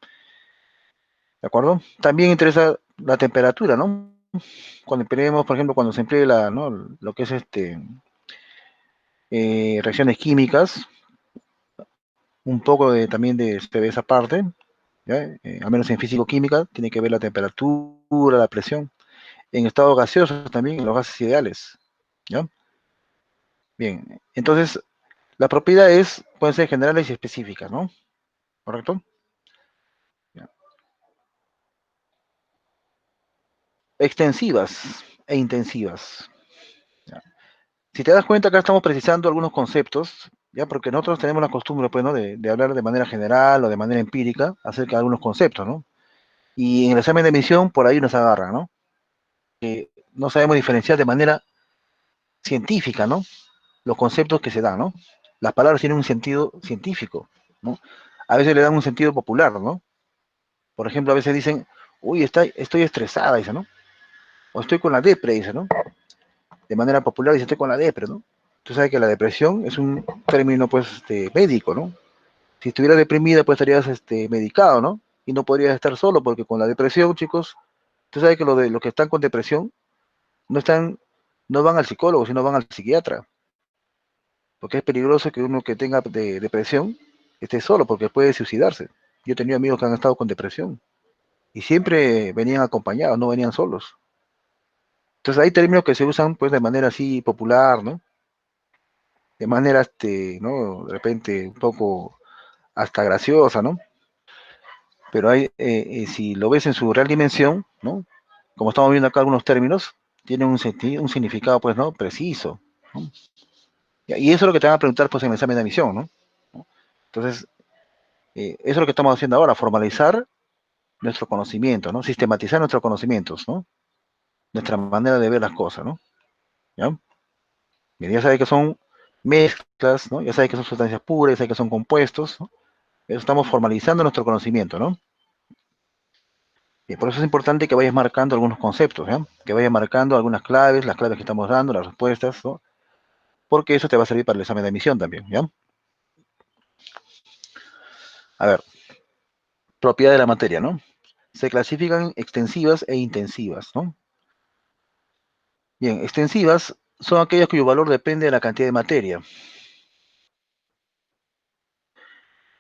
Speaker 1: ¿De acuerdo? También interesa la temperatura, ¿no? Cuando empleemos, por ejemplo, cuando se emplee ¿no? Lo que es reacciones químicas, un poco también se ve esa parte, ¿ya? Al menos en físico-química, tiene que ver la temperatura, la presión. En estado gaseoso también, en los gases ideales, ¿ya? Bien, entonces, las propiedades pueden ser generales y específicas, ¿no? ¿Correcto? Ya. Extensivas e intensivas. ¿Ya? Si te das cuenta, acá estamos precisando algunos conceptos, ¿ya? Porque nosotros tenemos la costumbre, pues, ¿no? De hablar de manera general o de manera empírica acerca de algunos conceptos, ¿no? Y en el examen de emisión, por ahí nos agarra, ¿no? No sabemos diferenciar de manera científica, ¿no? Los conceptos que se dan, ¿no? Las palabras tienen un sentido científico, ¿no? A veces le dan un sentido popular, ¿no? Por ejemplo, a veces dicen, uy, estoy estresada, dice, ¿no? O estoy con la depre, dice, ¿no? De manera popular dice, estoy con la depre, ¿no? Tú sabes que la depresión es un término, pues, médico, ¿no? Si estuvieras deprimida, pues estarías medicado, ¿no? Y no podrías estar solo, porque con la depresión, chicos, tú sabes que los que están con depresión no están, no van al psicólogo, sino van al psiquiatra, porque es peligroso que uno que tenga depresión esté solo, porque puede suicidarse. Yo he tenido amigos que han estado con depresión y siempre venían acompañados, no venían solos. Entonces hay términos que se usan pues de manera así popular, ¿no? De manera, ¿no? De repente un poco hasta graciosa, ¿no? Pero si lo ves en su real dimensión, ¿no? Como estamos viendo acá algunos términos, tienen un significado, pues, ¿no? Preciso, ¿no? Y eso es lo que te van a preguntar, pues, en el examen de admisión, ¿no? Entonces, eso es lo que estamos haciendo ahora, formalizar nuestro conocimiento, ¿no? Sistematizar nuestros conocimientos, ¿no? Nuestra manera de ver las cosas, ¿no? ¿Ya? Bien, ya sabes que son mezclas, ¿no? Ya sabes que son sustancias puras, ya sabes que son compuestos, ¿no? Eso estamos formalizando nuestro conocimiento, ¿no? Y por eso es importante que vayas marcando algunos conceptos, ¿ya? Que vayas marcando algunas claves, las claves que estamos dando, las respuestas, ¿no? Porque eso te va a servir para el examen de admisión también, ¿ya? A ver, propiedad de la materia, ¿no? Se clasifican extensivas e intensivas, ¿no? Bien, extensivas son aquellas cuyo valor depende de la cantidad de materia.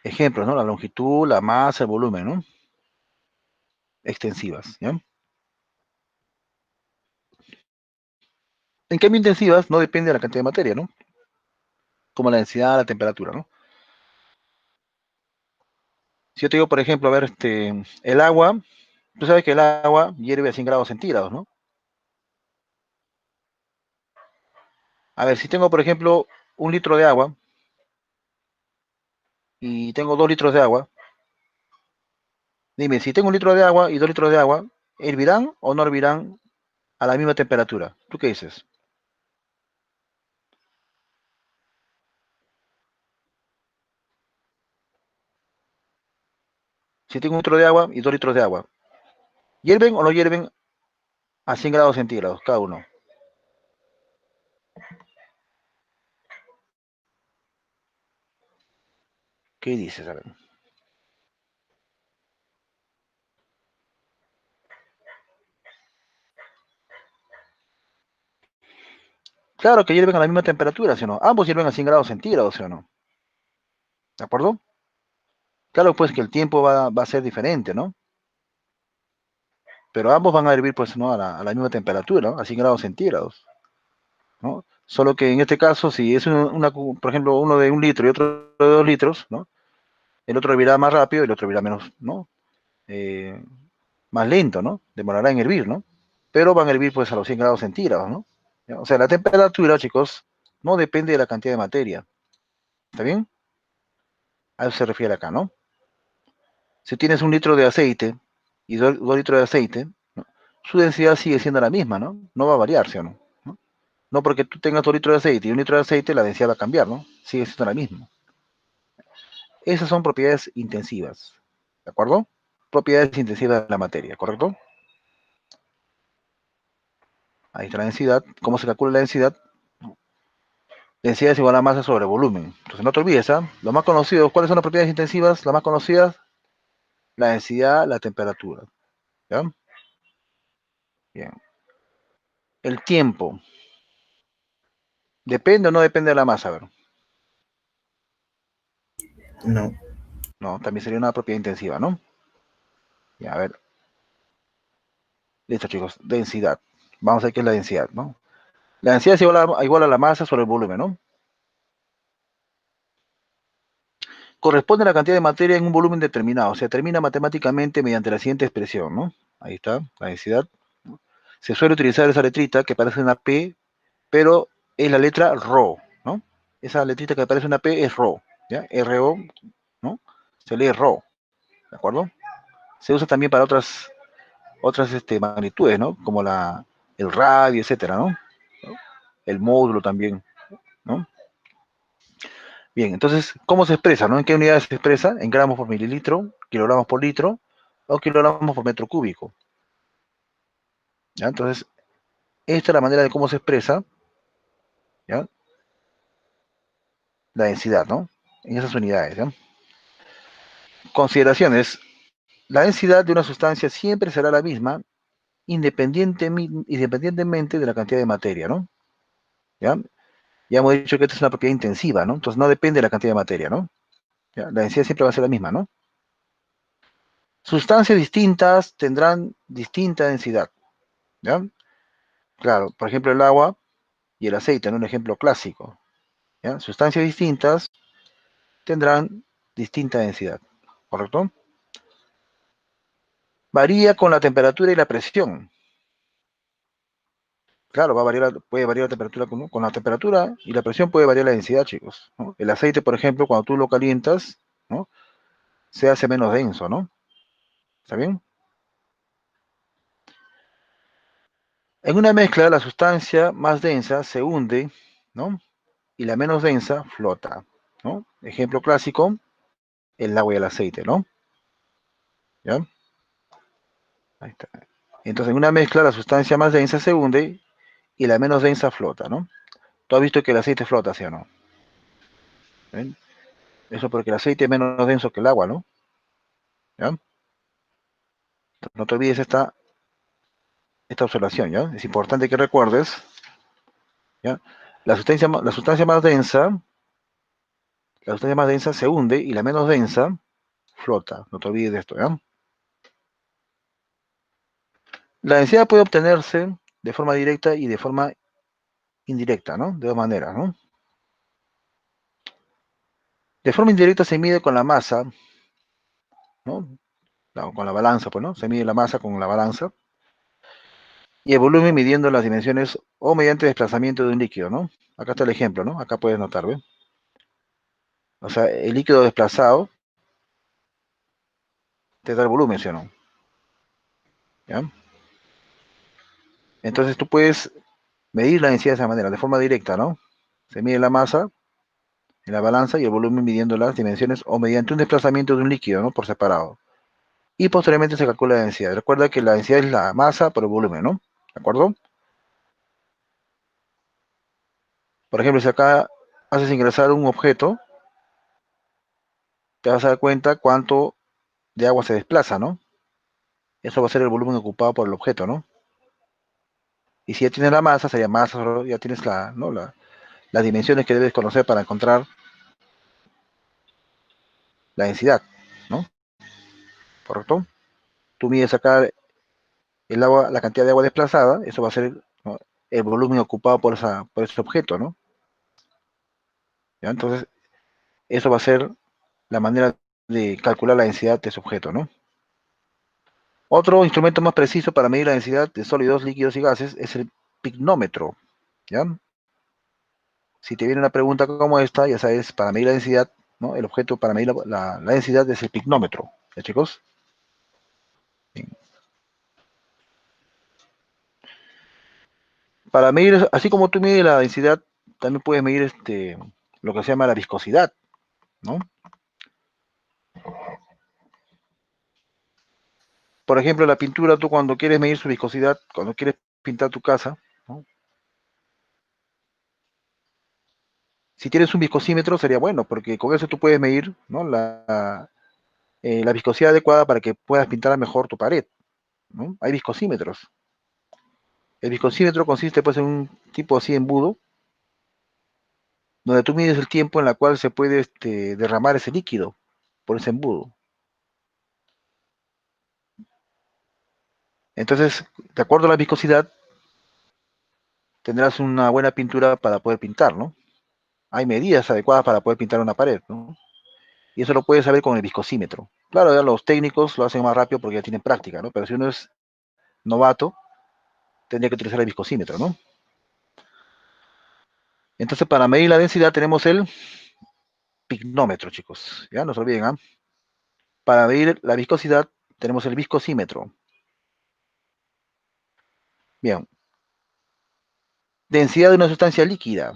Speaker 1: Ejemplos, ¿no? La longitud, la masa, el volumen, ¿no? Extensivas, ¿ya? En cambio, intensivas no depende de la cantidad de materia, ¿no? como la densidad, la temperatura, ¿no? Si yo te digo, por ejemplo, a ver, el agua, tú sabes que el agua hierve a 100 grados centígrados, ¿no? A ver, si tengo, por ejemplo, 1 litro de agua y tengo 2 litros de agua, dime, si tengo 1 litro de agua y 2 litros de agua, ¿hervirán o no hervirán a la misma temperatura? ¿Tú qué dices? Si tengo 1 litro de agua y 2 litros de agua, ¿hierven o no hierven a 100 grados centígrados cada uno? ¿Qué dices? A ver. Claro que hierven a la misma temperatura, ¿sí o no? Ambos hierven a 100 grados centígrados, ¿sí o no? ¿De acuerdo? Claro, pues que el tiempo va a ser diferente, ¿no? Pero ambos van a hervir, pues, ¿no? A la misma temperatura, ¿no? A 100 grados centígrados, ¿no? Solo que en este caso, si es por ejemplo, uno de 1 litro y otro de 2 litros, ¿no? El otro hervirá más rápido y el otro hervirá menos, ¿no? Eh, Más lento, ¿no? Demorará en hervir, ¿no? Pero van a hervir, pues, a los 100 grados centígrados, ¿no? ¿Ya? O sea, la temperatura, chicos, no depende de la cantidad de materia. ¿Está bien? A eso se refiere acá, ¿no? Si tienes 1 litro de aceite y 2 litros de aceite, ¿no? Su densidad sigue siendo la misma, ¿no? No va a variar, ¿sí o no? ¿No? No porque tú tengas 2 litros de aceite y 1 litro de aceite, la densidad va a cambiar, ¿no? Sigue siendo la misma. Esas son propiedades intensivas, ¿de acuerdo? Propiedades intensivas de la materia, ¿correcto? Ahí está la densidad. ¿Cómo se calcula la densidad? Densidad es igual a masa sobre volumen. Entonces no te olvides, ¿ah? Lo más conocido, ¿cuáles son las propiedades intensivas? Las más conocidas, la densidad, la temperatura. ¿Ya? Bien. El tiempo. ¿Depende o no depende de la masa? A ver.
Speaker 3: No.
Speaker 1: No, también sería una propiedad intensiva, ¿no? Ya, a ver. Listo, chicos. Densidad. Vamos a ver qué es la densidad, ¿no? La densidad es igual a la masa sobre el volumen, ¿no? Corresponde a la cantidad de materia en un volumen determinado. Se determina matemáticamente mediante la siguiente expresión, ¿no? Ahí está, la densidad. Se suele utilizar esa letrita que parece una P, pero es la letra Rho, ¿no? Esa letrita que parece una P es Rho, ¿ya? R-O, ¿no? Se lee Rho, ¿de acuerdo? Se usa también para otras magnitudes, ¿no? Como el radio, etcétera, ¿no? El módulo también, ¿no? Bien, entonces, ¿cómo se expresa, no? ¿En qué unidades se expresa? En gramos por mililitro, kilogramos por litro o kilogramos por metro cúbico, ¿ya? Entonces, esta es la manera de cómo se expresa, ¿ya? La densidad, ¿no? En esas unidades, ¿ya? Consideraciones. La densidad de una sustancia siempre será la misma independientemente de la cantidad de materia, ¿no? ¿Ya? Ya hemos dicho que esta es una propiedad intensiva, ¿no? Entonces no depende de la cantidad de materia, ¿no? ¿Ya? La densidad siempre va a ser la misma, ¿no? Sustancias distintas tendrán distinta densidad, ¿ya? Claro, por ejemplo el agua y el aceite, en un ejemplo clásico, ¿ya? Sustancias distintas tendrán distinta densidad, ¿correcto? Varía con la temperatura y la presión. Claro, puede variar la temperatura con la temperatura y la presión puede variar la densidad, chicos, ¿no? El aceite, por ejemplo, cuando tú lo calientas, ¿no? Se hace menos denso, ¿no? ¿Está bien? En una mezcla, la sustancia más densa se hunde, ¿no? Y la menos densa flota, ¿no? Ejemplo clásico, el agua y el aceite, ¿no? ¿Ya? Ahí está. Entonces, en una mezcla, la sustancia más densa se hunde y la menos densa flota, ¿no? Tú has visto que el aceite flota, ¿sí o no? ¿Ven? Eso porque el aceite es menos denso que el agua, ¿no? ¿Ya? No te olvides esta observación, ¿ya? Es importante que recuerdes, ¿ya? La sustancia más densa, la sustancia más densa se hunde y la menos densa flota. No te olvides de esto, ¿ya? La densidad puede obtenerse de forma directa y de forma indirecta, ¿no? De dos maneras, ¿no? De forma indirecta se mide con la masa, ¿no? Con la balanza, pues, ¿no? Se mide la masa con la balanza. Y el volumen midiendo las dimensiones o mediante desplazamiento de un líquido, ¿no? Acá está el ejemplo, ¿no? Acá puedes notar, ¿ves? O sea, el líquido desplazado te da el volumen, ¿sí o no? ¿Ya? Entonces tú puedes medir la densidad de esa manera, de forma directa, ¿no? Se mide la masa en la balanza y el volumen midiendo las dimensiones o mediante un desplazamiento de un líquido, ¿no? Por separado. Y posteriormente se calcula la densidad. Recuerda que la densidad es la masa por el volumen, ¿no? ¿De acuerdo? Por ejemplo, si acá haces ingresar un objeto, te vas a dar cuenta cuánto de agua se desplaza, ¿no? Eso va a ser el volumen ocupado por el objeto, ¿no? Y si ya tienes la masa, sería masa, ya tienes ¿no? Las dimensiones que debes conocer para encontrar la densidad, ¿no? ¿Correcto? Tú mides acá el agua, la cantidad de agua desplazada, eso va a ser, ¿no? El volumen ocupado por ese objeto, ¿no? ¿Ya? Entonces, eso va a ser la manera de calcular la densidad de ese objeto, ¿no? Otro instrumento más preciso para medir la densidad de sólidos, líquidos y gases es el pignómetro, ¿ya? Si te viene una pregunta como esta, ya sabes, para medir la densidad, ¿no? El objeto para medir la densidad es el pignómetro, ¿ya, chicos? Bien. Para medir, así como tú mides la densidad, también puedes medir lo que se llama la viscosidad, ¿no? Por ejemplo, la pintura, tú cuando quieres medir su viscosidad, cuando quieres pintar tu casa, ¿no? Si tienes un viscosímetro sería bueno, porque con eso tú puedes medir, ¿no? La viscosidad adecuada para que puedas pintar mejor tu pared, ¿no? Hay viscosímetros. El viscosímetro consiste pues en un tipo así embudo, donde tú mides el tiempo en la cual se puede derramar ese líquido por ese embudo. Entonces, de acuerdo a la viscosidad, tendrás una buena pintura para poder pintar, ¿no? Hay medidas adecuadas para poder pintar una pared, ¿no? Y eso lo puedes saber con el viscosímetro. Claro, ya los técnicos lo hacen más rápido porque ya tienen práctica, ¿no? Pero si uno es novato, tendría que utilizar el viscosímetro, ¿no? Entonces, para medir la densidad tenemos el pignómetro, chicos. Ya, no se olviden, ¿ah? Para medir la viscosidad tenemos el viscosímetro. Bien. Densidad de una sustancia líquida.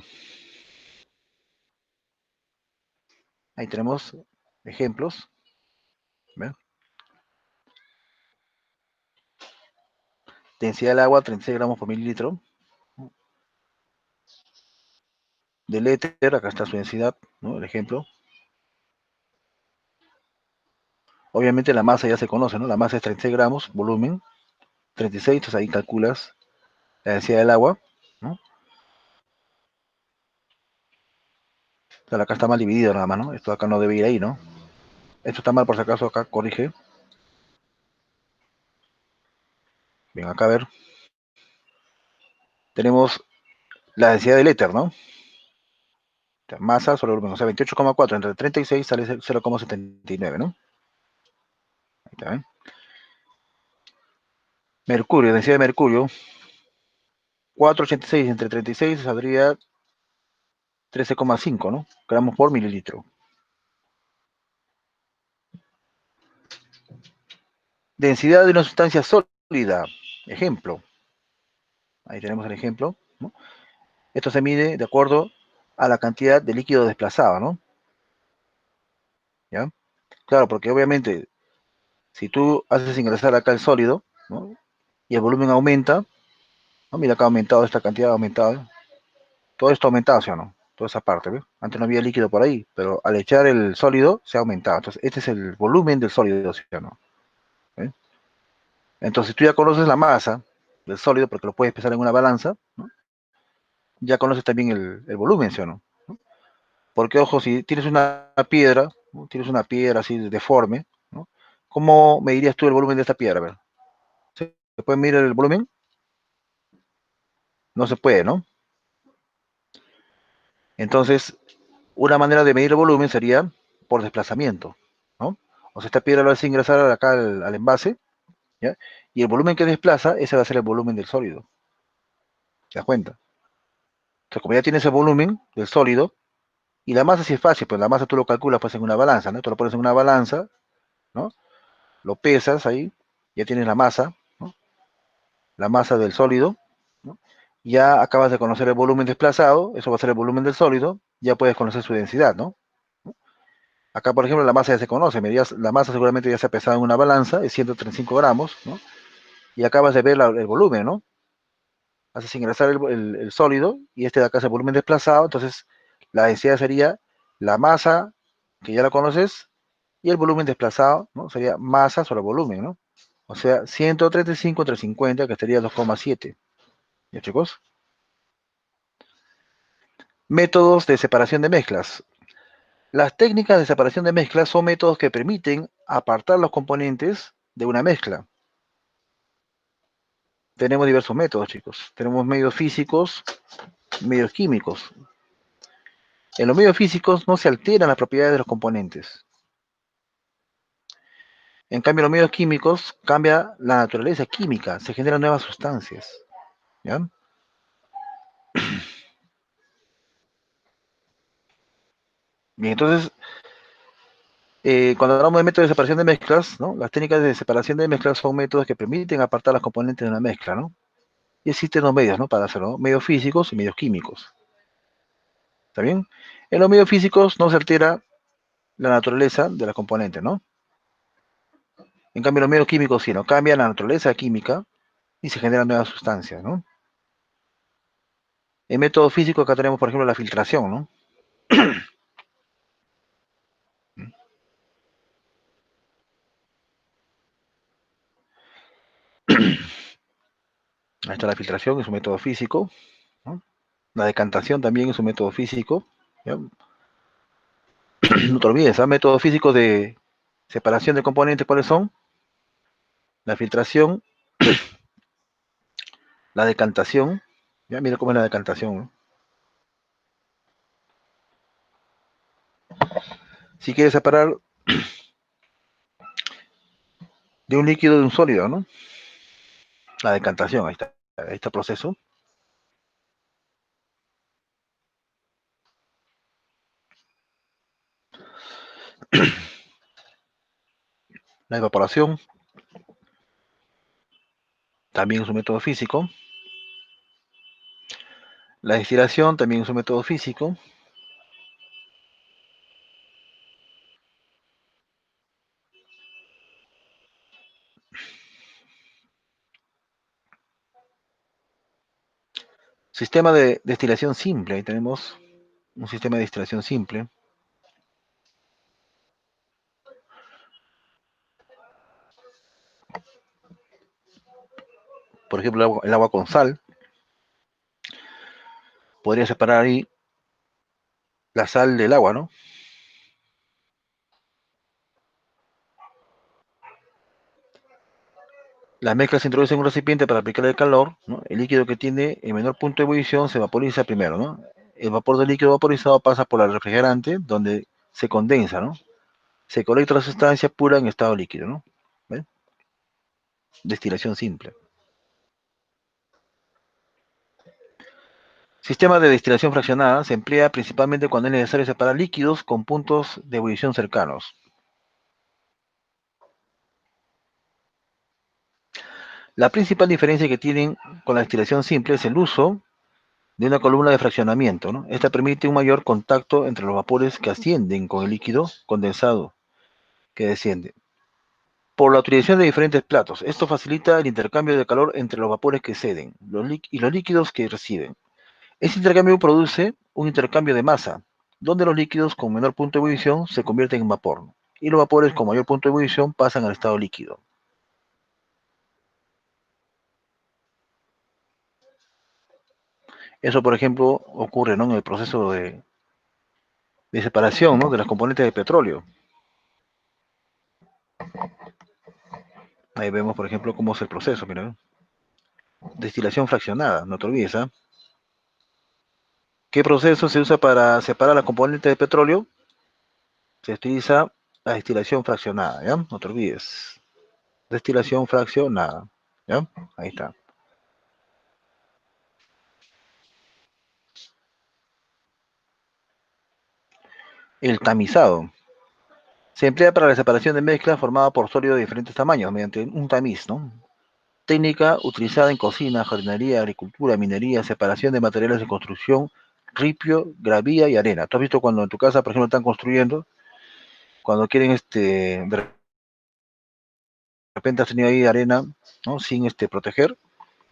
Speaker 1: Ahí tenemos ejemplos. ¿Ven? Densidad del agua, 36 gramos por mililitro. Del éter, acá está su densidad, ¿no? El ejemplo. Obviamente la masa ya se conoce, ¿no? La masa es 36 gramos, volumen 36, entonces ahí calculas la densidad del agua, ¿no? O sea, acá está mal dividido nada más, ¿no? Esto acá no debe ir ahí, ¿no? Esto está mal por si acaso, acá corrige. Bien, acá a ver. Tenemos la densidad del éter, ¿no? Masa sobre volumen, o sea, 28,4 entre 36 sale 0,79, ¿no? Ahí está, ¿eh? Mercurio, densidad de mercurio, 4,86 entre 36 saldría 13,5, ¿no? Gramos por mililitro. Densidad de una sustancia sólida, ejemplo. Ahí tenemos el ejemplo, ¿no? Esto se mide de acuerdo a la cantidad de líquido desplazado, ¿no? ¿Ya? Claro, porque obviamente, si tú haces ingresar acá el sólido, ¿no? Y el volumen aumenta, ¿no? Mira, acá ha aumentado esta cantidad, ha aumentado. Todo esto ha aumentado, ¿sí o no? Toda esa parte, ¿ves? Antes no había líquido por ahí, pero al echar el sólido se ha aumentado. Entonces, este es el volumen del sólido, ¿sí o no? ¿Eh? Entonces, tú ya conoces la masa del sólido porque lo puedes pesar en una balanza, ¿no? Ya conoces también el volumen, ¿sí o no? Porque, ojo, si tienes una piedra, ¿no? Tienes una piedra así deforme, ¿no? ¿Cómo medirías tú el volumen de esta piedra? A ver, ¿se puede medir el volumen? No se puede, ¿no? Entonces, una manera de medir el volumen sería por desplazamiento, ¿no? O sea, esta piedra lo hace ingresar acá al envase, ¿ya? Y el volumen que desplaza, ese va a ser el volumen del sólido. ¿Te das cuenta? Entonces, como ya tienes el volumen del sólido, y la masa sí es fácil, pues la masa tú lo calculas pues en una balanza, ¿no? Tú lo pones en una balanza, ¿no? Lo pesas ahí, ya tienes la masa, ¿no? La masa del sólido, ¿no? Ya acabas de conocer el volumen desplazado, eso va a ser el volumen del sólido, ya puedes conocer su densidad, ¿no? Acá, por ejemplo, la masa ya se conoce, la masa seguramente ya se ha pesado en una balanza, es 135 gramos, ¿no? Y acabas de ver el volumen, ¿no? Haces ingresar el sólido y este de acá es el volumen desplazado, entonces la densidad sería la masa, que ya la conoces, y el volumen desplazado, ¿no? Sería masa sobre volumen, ¿no? O sea, 135 entre 50, que sería 2,7. ¿Ya, chicos? Métodos de separación de mezclas. Las técnicas de separación de mezclas son métodos que permiten apartar los componentes de una mezcla. Tenemos diversos métodos, chicos. Tenemos medios físicos, medios químicos. En los medios físicos no se alteran las propiedades de los componentes. En cambio, en los medios químicos cambia la naturaleza química, se generan nuevas sustancias. ¿Ya? Bien, entonces, cuando hablamos de métodos de separación de mezclas, ¿no? Las técnicas de separación de mezclas son métodos que permiten apartar los componentes de una mezcla, ¿no? Y existen los medios, ¿no? Para hacerlo, ¿no? Medios físicos y medios químicos. ¿Está bien? En los medios físicos no se altera la naturaleza de la componente, ¿no? En cambio, los medios químicos sí, ¿no? Cambia la naturaleza química y se generan nuevas sustancias, ¿no? En método físico acá tenemos, por ejemplo, la filtración, ¿no? Ahí está la filtración, es un método físico, ¿no? La decantación también es un método físico, ¿ya? No te olvides, ¿ah? Métodos físicos de separación de componentes, ¿cuáles son? La filtración, la decantación, ya mira cómo es la decantación, ¿no? Si quieres separar de un líquido de un sólido, ¿no? La decantación, ahí está el proceso. La evaporación también es un método físico. La destilación también es un método físico. Sistema de destilación simple, ahí tenemos un sistema de destilación simple. Por ejemplo, el agua con sal. Podría separar ahí la sal del agua, ¿no? La mezcla se introduce en un recipiente para aplicar el calor, ¿no? El líquido que tiene el menor punto de ebullición se vaporiza primero, ¿no? El vapor del líquido vaporizado pasa por el refrigerante, donde se condensa, ¿no? Se colecta la sustancia pura en estado líquido, ¿no? ¿Ven? Destilación simple. Sistema de destilación fraccionada se emplea principalmente cuando es necesario separar líquidos con puntos de ebullición cercanos. La principal diferencia que tienen con la destilación simple es el uso de una columna de fraccionamiento, ¿no? Esta permite un mayor contacto entre los vapores que ascienden con el líquido condensado que desciende. Por la utilización de diferentes platos, esto facilita el intercambio de calor entre los vapores que ceden y los líquidos que reciben. Este intercambio produce un intercambio de masa, donde los líquidos con menor punto de ebullición se convierten en vapor, ¿no? Y los vapores con mayor punto de ebullición pasan al estado líquido. Eso, por ejemplo, ocurre, ¿no? En el proceso de separación, ¿no? De las componentes de petróleo. Ahí vemos, por ejemplo, cómo es el proceso, mira. Destilación fraccionada, no te olvides, ¿ah? ¿Qué proceso se usa para separar la componente de petróleo? se utiliza la destilación fraccionada, ¿ya? No te olvides. Destilación fraccionada, ¿ya? Ahí está. El tamizado. Se emplea para la separación de mezclas formada por sólidos de diferentes tamaños mediante un tamiz, ¿no? Técnica utilizada en cocina, jardinería, agricultura, minería, separación de materiales de construcción, ripio, gravilla y arena. ¿Tú has visto cuando en tu casa, por ejemplo, están construyendo, cuando quieren, de repente has tenido ahí arena, ¿no? Sin proteger,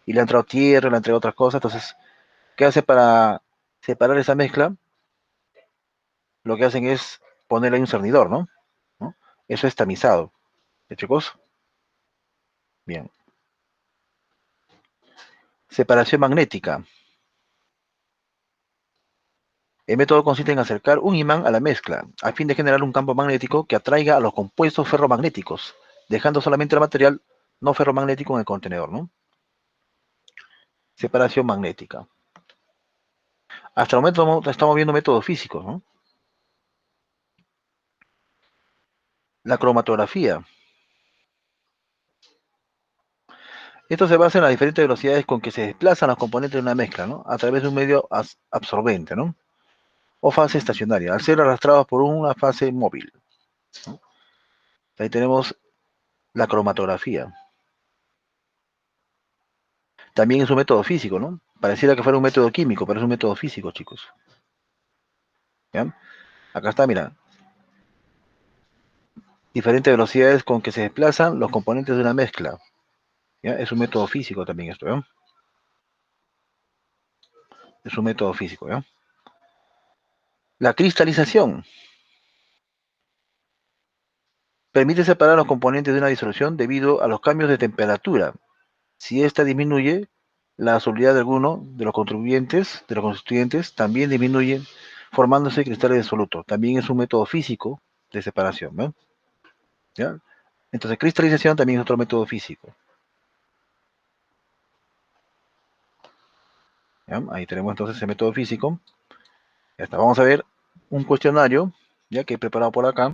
Speaker 1: y le han entrado tierra, le han entrado otras cosas, entonces, ¿qué hace para separar esa mezcla? Lo que hacen es ponerle ahí un cernidor, ¿no? ¿No? Eso es tamizado. ¿De chicos? Bien. Separación magnética. El método consiste en acercar un imán a la mezcla, a fin de generar un campo magnético que atraiga a los compuestos ferromagnéticos, dejando solamente el material no ferromagnético en el contenedor, ¿no? Separación magnética. Hasta el momento estamos viendo métodos físicos, ¿no? La cromatografía. Esto se basa en las diferentes velocidades con que se desplazan los componentes de una mezcla, ¿no? A través de un medio absorbente, ¿no? O fase estacionaria, al ser arrastrados por una fase móvil, ¿no? Ahí tenemos la cromatografía. También es un método físico, ¿no? Pareciera que fuera un método químico, pero es un método físico, chicos. ¿Ya? Acá está, mira. Diferentes velocidades con que se desplazan los componentes de una mezcla. ¿Ya? Es un método físico también esto, ¿ya? Es un método físico, ¿ya? La cristalización permite separar los componentes de una disolución debido a los cambios de temperatura. Si ésta disminuye, la solubilidad de alguno de los constituyentes, también disminuye, formándose cristales de soluto. También es un método físico de separación, ¿no? ¿Ya? Entonces, cristalización también es otro método físico. ¿Ya? Ahí tenemos entonces el método físico. Ya está. Vamos a ver un cuestionario, ya que he preparado por acá.